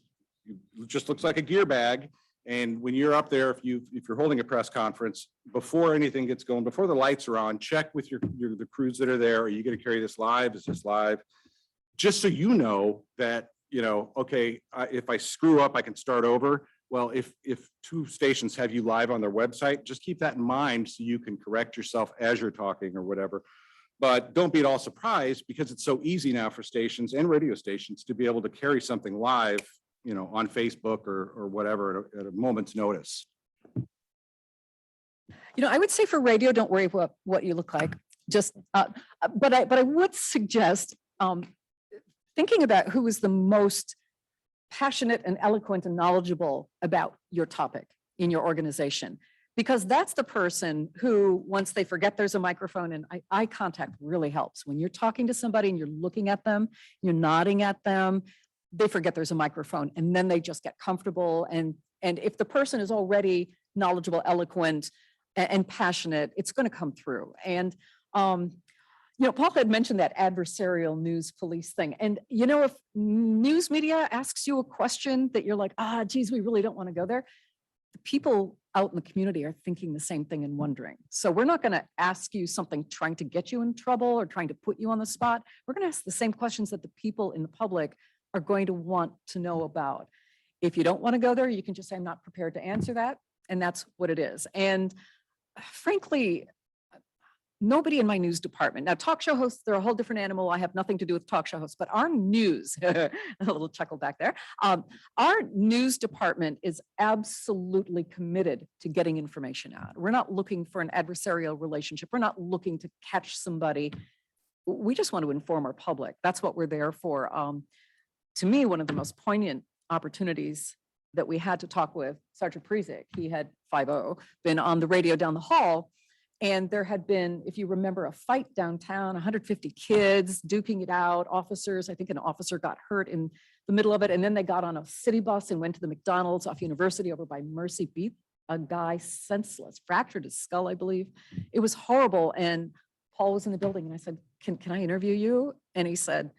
just looks like a gear bag. And when you're up there, if you're holding a press conference, before anything gets going, before the lights are on, check with the crews that are there. Are you going to carry this live? Is this live? Just so you know that, okay, if I screw up, I can start over. Well, if two stations have you live on their website, just keep that in mind so you can correct yourself as you're talking or whatever. But don't be at all surprised, because it's so easy now for stations and radio stations to be able to carry something live, on Facebook or whatever at a moment's notice. I would say for radio, don't worry about what you look like. Just, but I would suggest thinking about who is the most passionate and eloquent and knowledgeable about your topic in your organization, because that's the person who, once they forget there's a microphone, and eye contact really helps. When you're talking to somebody and you're looking at them, you're nodding at them, they forget there's a microphone, and then they just get comfortable. And if the person is already knowledgeable, eloquent, and passionate, it's going to come through. And Paul had mentioned that adversarial news police thing. And if news media asks you a question that you're like, geez, we really don't want to go there, the people out in the community are thinking the same thing and wondering. So we're not going to ask you something trying to get you in trouble or trying to put you on the spot. We're going to ask the same questions that the people in the public are going to want to know about. If you don't want to go there, you can just say, I'm not prepared to answer that. And that's what it is. And frankly, nobody in my news department, now talk show hosts, they're a whole different animal. I have nothing to do with talk show hosts, but our news, a little chuckle back there. Our news department is absolutely committed to getting information out. We're not looking for an adversarial relationship. We're not looking to catch somebody. We just want to inform our public. That's what we're there for. To me, one of the most poignant opportunities that we had to talk with Sergeant Prezik, he had 5-0, been on the radio down the hall. And there had been, if you remember, a fight downtown, 150 kids duking it out, officers. I think an officer got hurt in the middle of it. And then they got on a city bus and went to the McDonald's off University over by Mercy, beat a guy senseless, fractured his skull, I believe. It was horrible. And Paul was in the building and I said, can I interview you? And he said,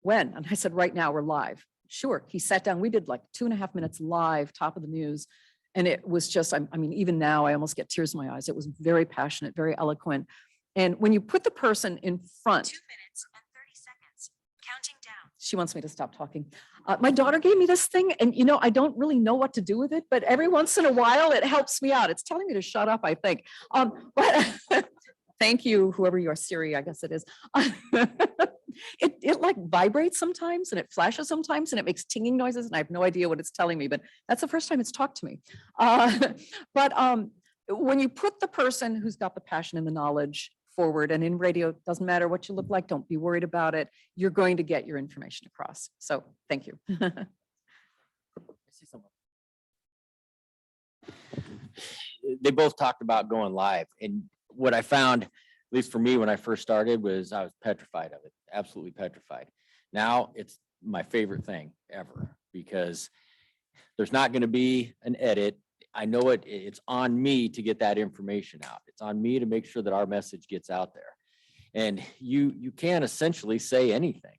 when? And I said, right now, we're live. Sure. He sat down. We did like 2.5 minutes live, top of the news. And it was just, I mean, even now I almost get tears in my eyes. It was very passionate, very eloquent. And when you put the person in front. 2 minutes and 30 seconds, counting down. She wants me to stop talking. My daughter gave me this thing and I don't really know what to do with it, but every once in a while it helps me out. It's telling me to shut up, I think. But thank you, whoever you are, Siri, I guess it is. It like vibrates sometimes and it flashes sometimes and it makes tinging noises and I have no idea what it's telling me, but that's the first time it's talked to me. But when you put the person who's got the passion and the knowledge forward, and in radio, it doesn't matter what you look like, don't be worried about it. You're going to get your information across. So thank you. They both talked about going live, and what I found, at least for me, when I first started, was I was petrified of it, absolutely petrified. Now it's my favorite thing ever, because there's not going to be an edit. I know it's on me to get that information out. It's on me to make sure that our message gets out there. And you can essentially say anything.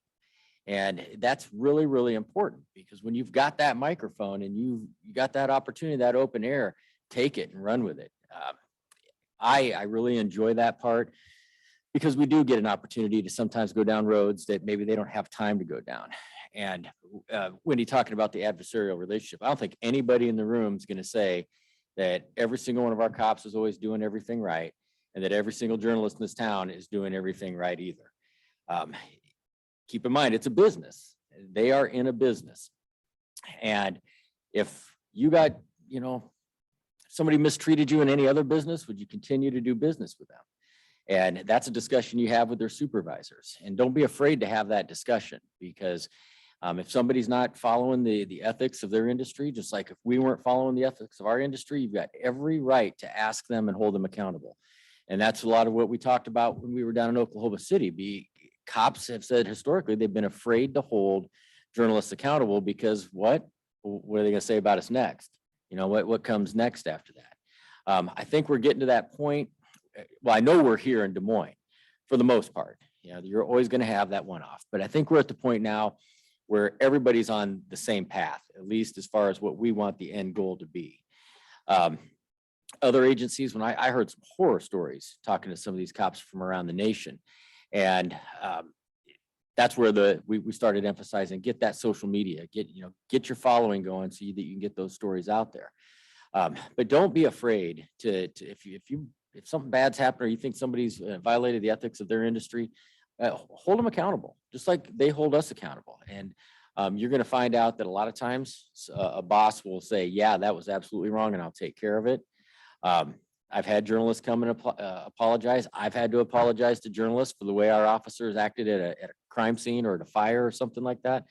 And that's really, really important, because when you've got that microphone and you got that opportunity, that open air, take it and run with it. I really enjoy that part, because we do get an opportunity to sometimes go down roads that maybe they don't have time to go down. And Wendy talking about the adversarial relationship, I don't think anybody in the room is going to say that every single one of our cops is always doing everything right, and that every single journalist in this town is doing everything right either. Keep in mind, it's a business. They are in a business. And if you got, somebody mistreated you in any other business, would you continue to do business with them? And that's a discussion you have with their supervisors. And don't be afraid to have that discussion, because if somebody's not following the ethics of their industry, just like if we weren't following the ethics of our industry, you've got every right to ask them and hold them accountable. And that's a lot of what we talked about when we were down in Oklahoma City. Cops have said historically, they've been afraid to hold journalists accountable because what are they gonna say about us next? You know, what comes next after that? I think we're getting to that point. Well, I know we're here in Des Moines for the most part. You know, you're always gonna have that one-off, but I think we're at the point now where everybody's on the same path, at least as far as what we want the end goal to be. Other agencies, when I heard some horror stories talking to some of these cops from around the nation, and that's where we started emphasizing, get that social media, get your following going so that you can get those stories out there. But don't be afraid to if something bad's happened or you think somebody's violated the ethics of their industry, hold them accountable, just like they hold us accountable. And you're going to find out that a lot of times a boss will say, yeah, that was absolutely wrong and I'll take care of it. I've had journalists come and apologize. I've had to apologize to journalists for the way our officers acted at a crime scene or at a fire or something like that.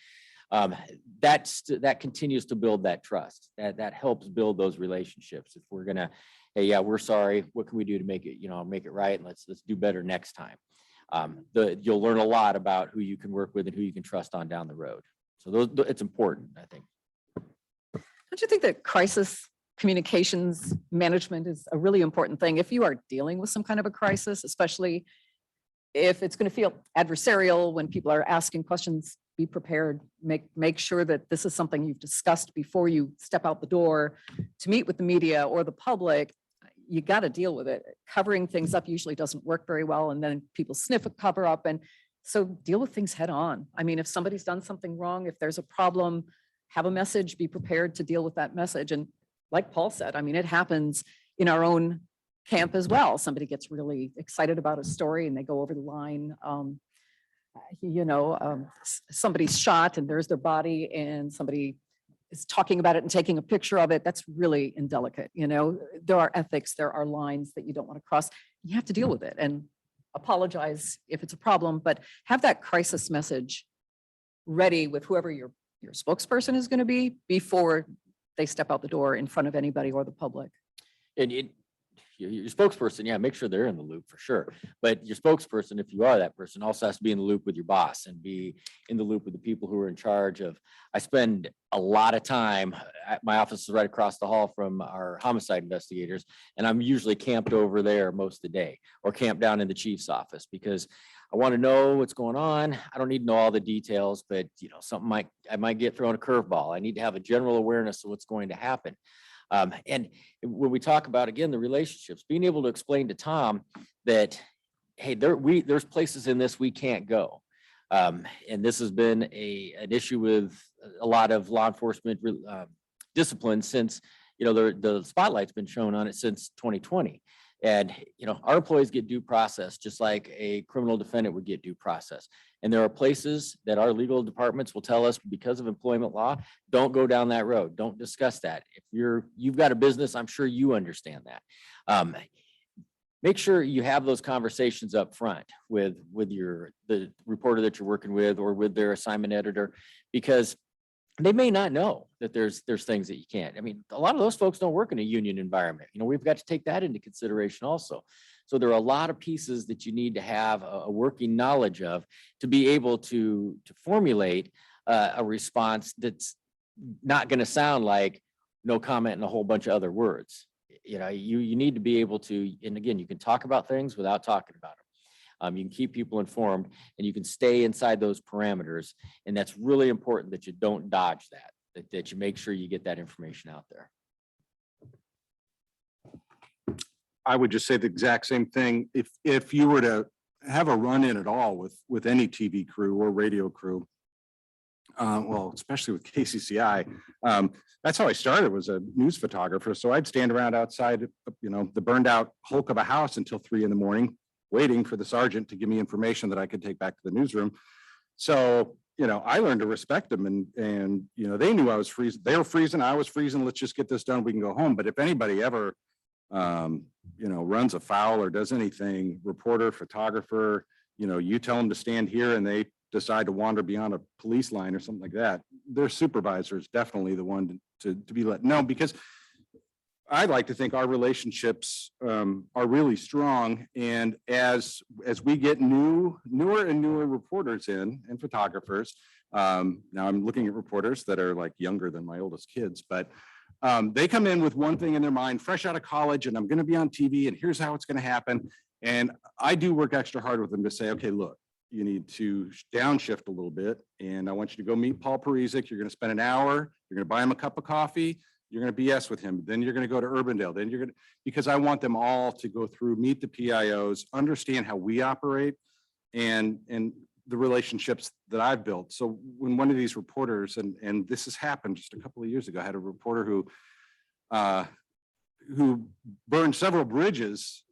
That continues to build that trust. That helps build those relationships. If we're gonna, hey, yeah, we're sorry. What can we do to make it right? And let's do better next time. You'll learn a lot about who you can work with and who you can trust on down the road. So it's important, I think. Don't you think that crisis communications management is a really important thing? If you are dealing with some kind of a crisis, especially if it's going to feel adversarial when people are asking questions, be prepared, make sure that this is something you've discussed before you step out the door to meet with the media or the public. You got to deal with it. Covering things up usually doesn't work very well, and then people sniff a cover up. And so deal with things head on. I mean, if somebody's done something wrong, if there's a problem, have a message, be prepared to deal with that message. And like Paul said, I mean, it happens in our own camp as well. Somebody gets really excited about a story and they go over the line. Somebody's shot and there's their body and somebody is talking about it and taking a picture of it. That's really indelicate. There are ethics, there are lines that you don't want to cross. You have to deal with it and apologize if it's a problem, but have that crisis message ready with whoever your spokesperson is going to be before they step out the door in front of anybody or the public. And your spokesperson, yeah, make sure they're in the loop for sure. But your spokesperson, if you are that person, also has to be in the loop with your boss and be in the loop with the people who are in charge of. I spend a lot of time, my office is right across the hall from our homicide investigators, and I'm usually camped over there most of the day or camped down in the chief's office because I want to know what's going on. I don't need to know all the details, but I might get thrown a curveball. I need to have a general awareness of what's going to happen. And when we talk about, again, the relationships, being able to explain to Tom that, hey, there's places in this we can't go. And this has been an issue with a lot of law enforcement discipline since, the spotlight's been shown on it since 2020. And, our employees get due process, just like a criminal defendant would get due process. And there are places that our legal departments will tell us because of employment law, don't go down that road. Don't discuss that. If you've got a business, I'm sure you understand that. Make sure you have those conversations up front with the reporter that you're working with or with their assignment editor, because they may not know that there's things that you can't. I mean, a lot of those folks don't work in a union environment. We've got to take that into consideration also. So there are a lot of pieces that you need to have a working knowledge of to be able to formulate a response that's not going to sound like no comment and a whole bunch of other words. You need to be able to, and again, you can talk about things without talking about them. You can keep people informed and you can stay inside those parameters. And that's really important that you don't dodge that you make sure you get that information out there. I would just say the exact same thing. If you were to have a run-in at all with any TV crew or radio crew, well, especially with KCCI, that's how I started, was a news photographer. So I'd stand around outside, the burned out hulk of a house until 3 a.m, waiting for the sergeant to give me information that I could take back to the newsroom. So I learned to respect them and, they knew I was freezing. They were freezing. I was freezing. Let's just get this done. We can go home. But if anybody ever, runs afoul or does anything, reporter, photographer, you tell them to stand here and they decide to wander beyond a police line or something like that, their supervisor is definitely the one to be let know, because I like to think our relationships are really strong. And as we get newer and newer reporters in and photographers, now I'm looking at reporters that are like younger than my oldest kids, but they come in with one thing in their mind, fresh out of college, and I'm going to be on TV, and here's how it's going to happen. And I do work extra hard with them to say, okay, look, you need to downshift a little bit, and I want you to go meet Paul Parizek. You're going to spend an hour. You're going to buy him a cup of coffee. You're going to BS with him. Then you're going to go to Urbandale. Then you're going to, because I want them all to go through, meet the PIOs, understand how we operate, and the relationships that I've built. So when one of these reporters, and this has happened just a couple of years ago, I had a reporter who burned several bridges.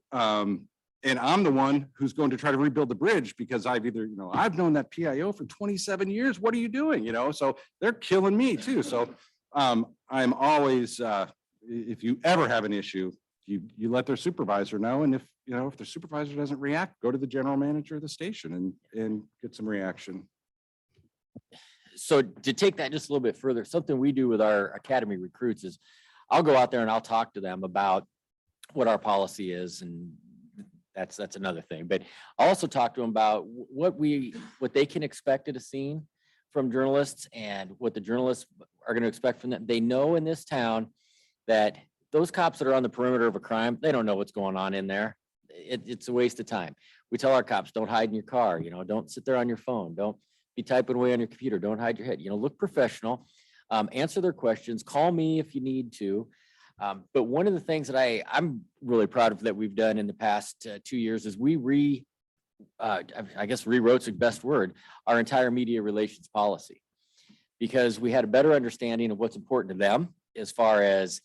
And I'm the one who's going to try to rebuild the bridge because I've known that PIO for 27 years. What are you doing? So they're killing me too. So I'm always, if you ever have an issue, you let their supervisor know. And if their supervisor doesn't react, go to the general manager of the station and get some reaction. So to take that just a little bit further, something we do with our academy recruits is I'll go out there and I'll talk to them about what our policy is, and that's another thing. But I also talk to them about what they can expect at a scene from journalists and what the journalists are going to expect from them. They know in this town that those cops that are on the perimeter of a crime, they don't know what's going on in there. It's a waste of time. We tell our cops, don't hide in your car, don't sit there on your phone. Don't be typing away on your computer. Don't hide your head, look professional, answer their questions, call me if you need to. But one of the things that I'm really proud of that we've done in the past 2 years is we I guess rewrote's the best word, our entire media relations policy, because we had a better understanding of what's important to them as far as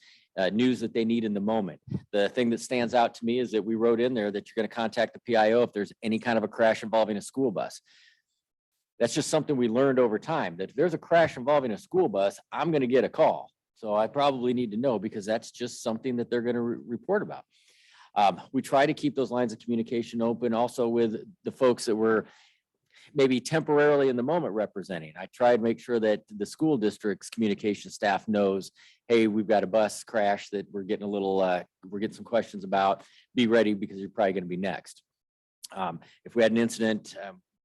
news that they need in the moment. The thing that stands out to me is that we wrote in there that you're going to contact the PIO if there's any kind of a crash involving a school bus. That's just something we learned over time, that if there's a crash involving a school bus, I'm going to get a call. So I probably need to know, because that's just something that they're going to report about. We try to keep those lines of communication open also with the folks that were maybe temporarily in the moment representing. I try to make sure that the school district's communication staff knows, hey, we've got a bus crash that we're getting we're getting some questions about. Be ready, because you're probably going to be next. If we had an incident,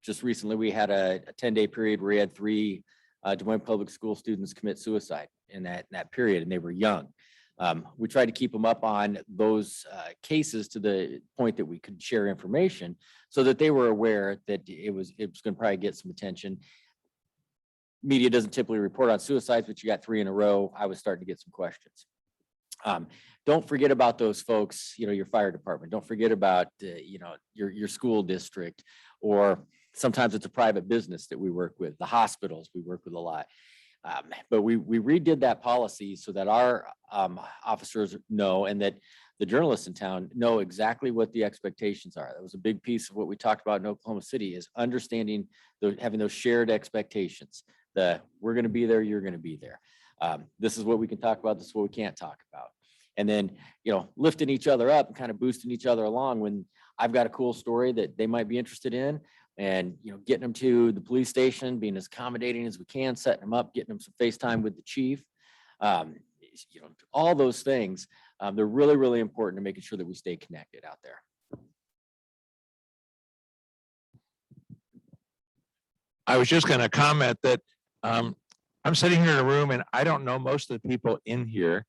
just recently, we had a 10-day period where we had 3 Des Moines Public School students commit suicide in that period, and they were young. We tried to keep them up on those cases to the point that we could share information so that they were aware that it was going to probably get some attention. Media doesn't typically report on suicides, but you got 3 in a row. I was starting to get some questions. Don't forget about those folks, your fire department. Don't forget about, your school district, or sometimes it's a private business that we work with, the hospitals we work with a lot. But we redid that policy so that our officers know, and that the journalists in town know exactly what the expectations are. That was a big piece of what we talked about in Oklahoma City, is understanding, having those shared expectations. We're going to be there, you're going to be there. This is what we can talk about, this is what we can't talk about. And then, lifting each other up and kind of boosting each other along when I've got a cool story that they might be interested in, and, getting them to the police station, being as accommodating as we can, setting them up, getting them some FaceTime with the chief. All those things, they're really, really important to making sure that we stay connected out there. I was just going to comment that I'm sitting here in a room and I don't know most of the people in here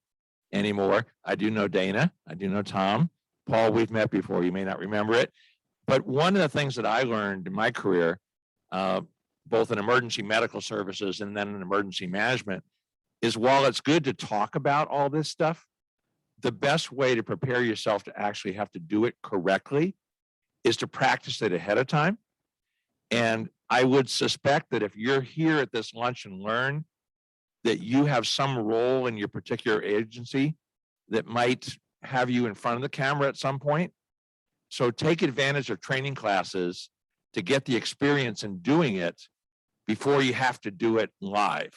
anymore. I do know Dana. I do know Tom. Paul, we've met before. You may not remember it. But one of the things that I learned in my career, both in emergency medical services and then in emergency management, is while it's good to talk about all this stuff, the best way to prepare yourself to actually have to do it correctly is to practice it ahead of time. And I would suspect that if you're here at this lunch and learn that you have some role in your particular agency that might have you in front of the camera at some point. So take advantage of training classes to get the experience in doing it before you have to do it live.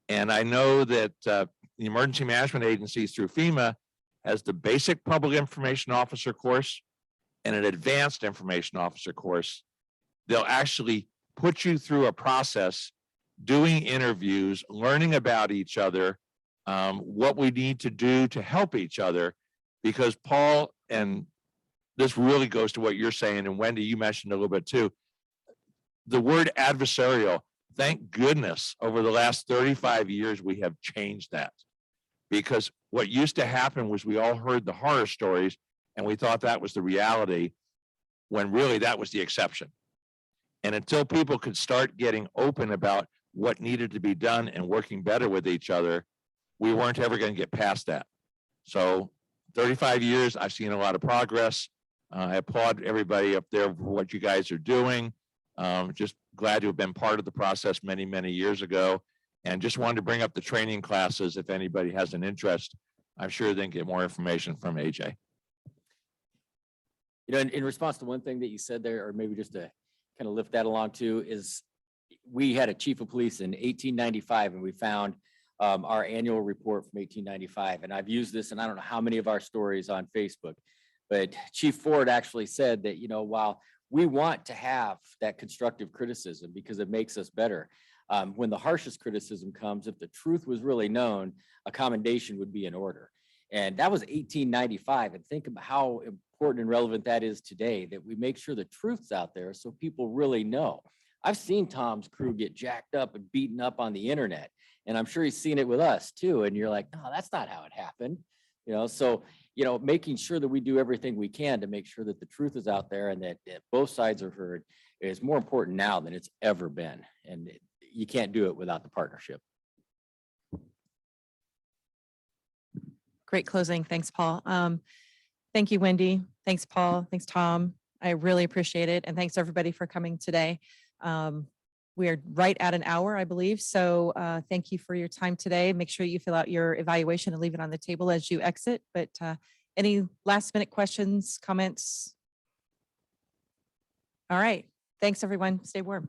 And I know that the emergency management agencies through FEMA has the basic public information officer course and an advanced information officer course. They'll actually put you through a process, doing interviews, learning about each other, what we need to do to help each other. Because Paul, and this really goes to what you're saying, and Wendy, you mentioned a little bit too, the word adversarial, thank goodness over the last 35 years, we have changed that. Because what used to happen was we all heard the horror stories and we thought that was the reality, when really that was the exception. And until people could start getting open about what needed to be done and working better with each other, we weren't ever going to get past that. So 35 years, I've seen a lot of progress. I applaud everybody up there for what you guys are doing. Just glad to have been part of the process many, many years ago. And just wanted to bring up the training classes. If anybody has an interest, I'm sure they can get more information from AJ. You know, in response to one thing that you said there, or maybe just to kind of lift that along too, is we had a chief of police in 1895 and we found our annual report from 1895. And I've used this, and I don't know how many of our stories on Facebook, but Chief Ford actually said that, you know, while we want to have that constructive criticism because it makes us better, when the harshest criticism comes, if the truth was really known, a commendation would be in order. And that was 1895. And think about how important and relevant that is today, that we make sure the truth's out there so people really know. I've seen Tom's crew get jacked up and beaten up on the internet, and I'm sure he's seen it with us too. And you're like, no, that's not how it happened. You know, so, you know, making sure that we do everything we can to make sure that the truth is out there and that both sides are heard is more important now than it's ever been. And you can't do it without the partnership. Great closing. Thanks, Paul. Thank you, Wendy. Thanks, Paul. Thanks, Tom. I really appreciate it. And thanks everybody for coming today. We are right at an hour, I believe. So thank you for your time today. Make sure you fill out your evaluation and leave it on the table as you exit. But any last minute questions, comments? All right. Thanks, everyone. Stay warm.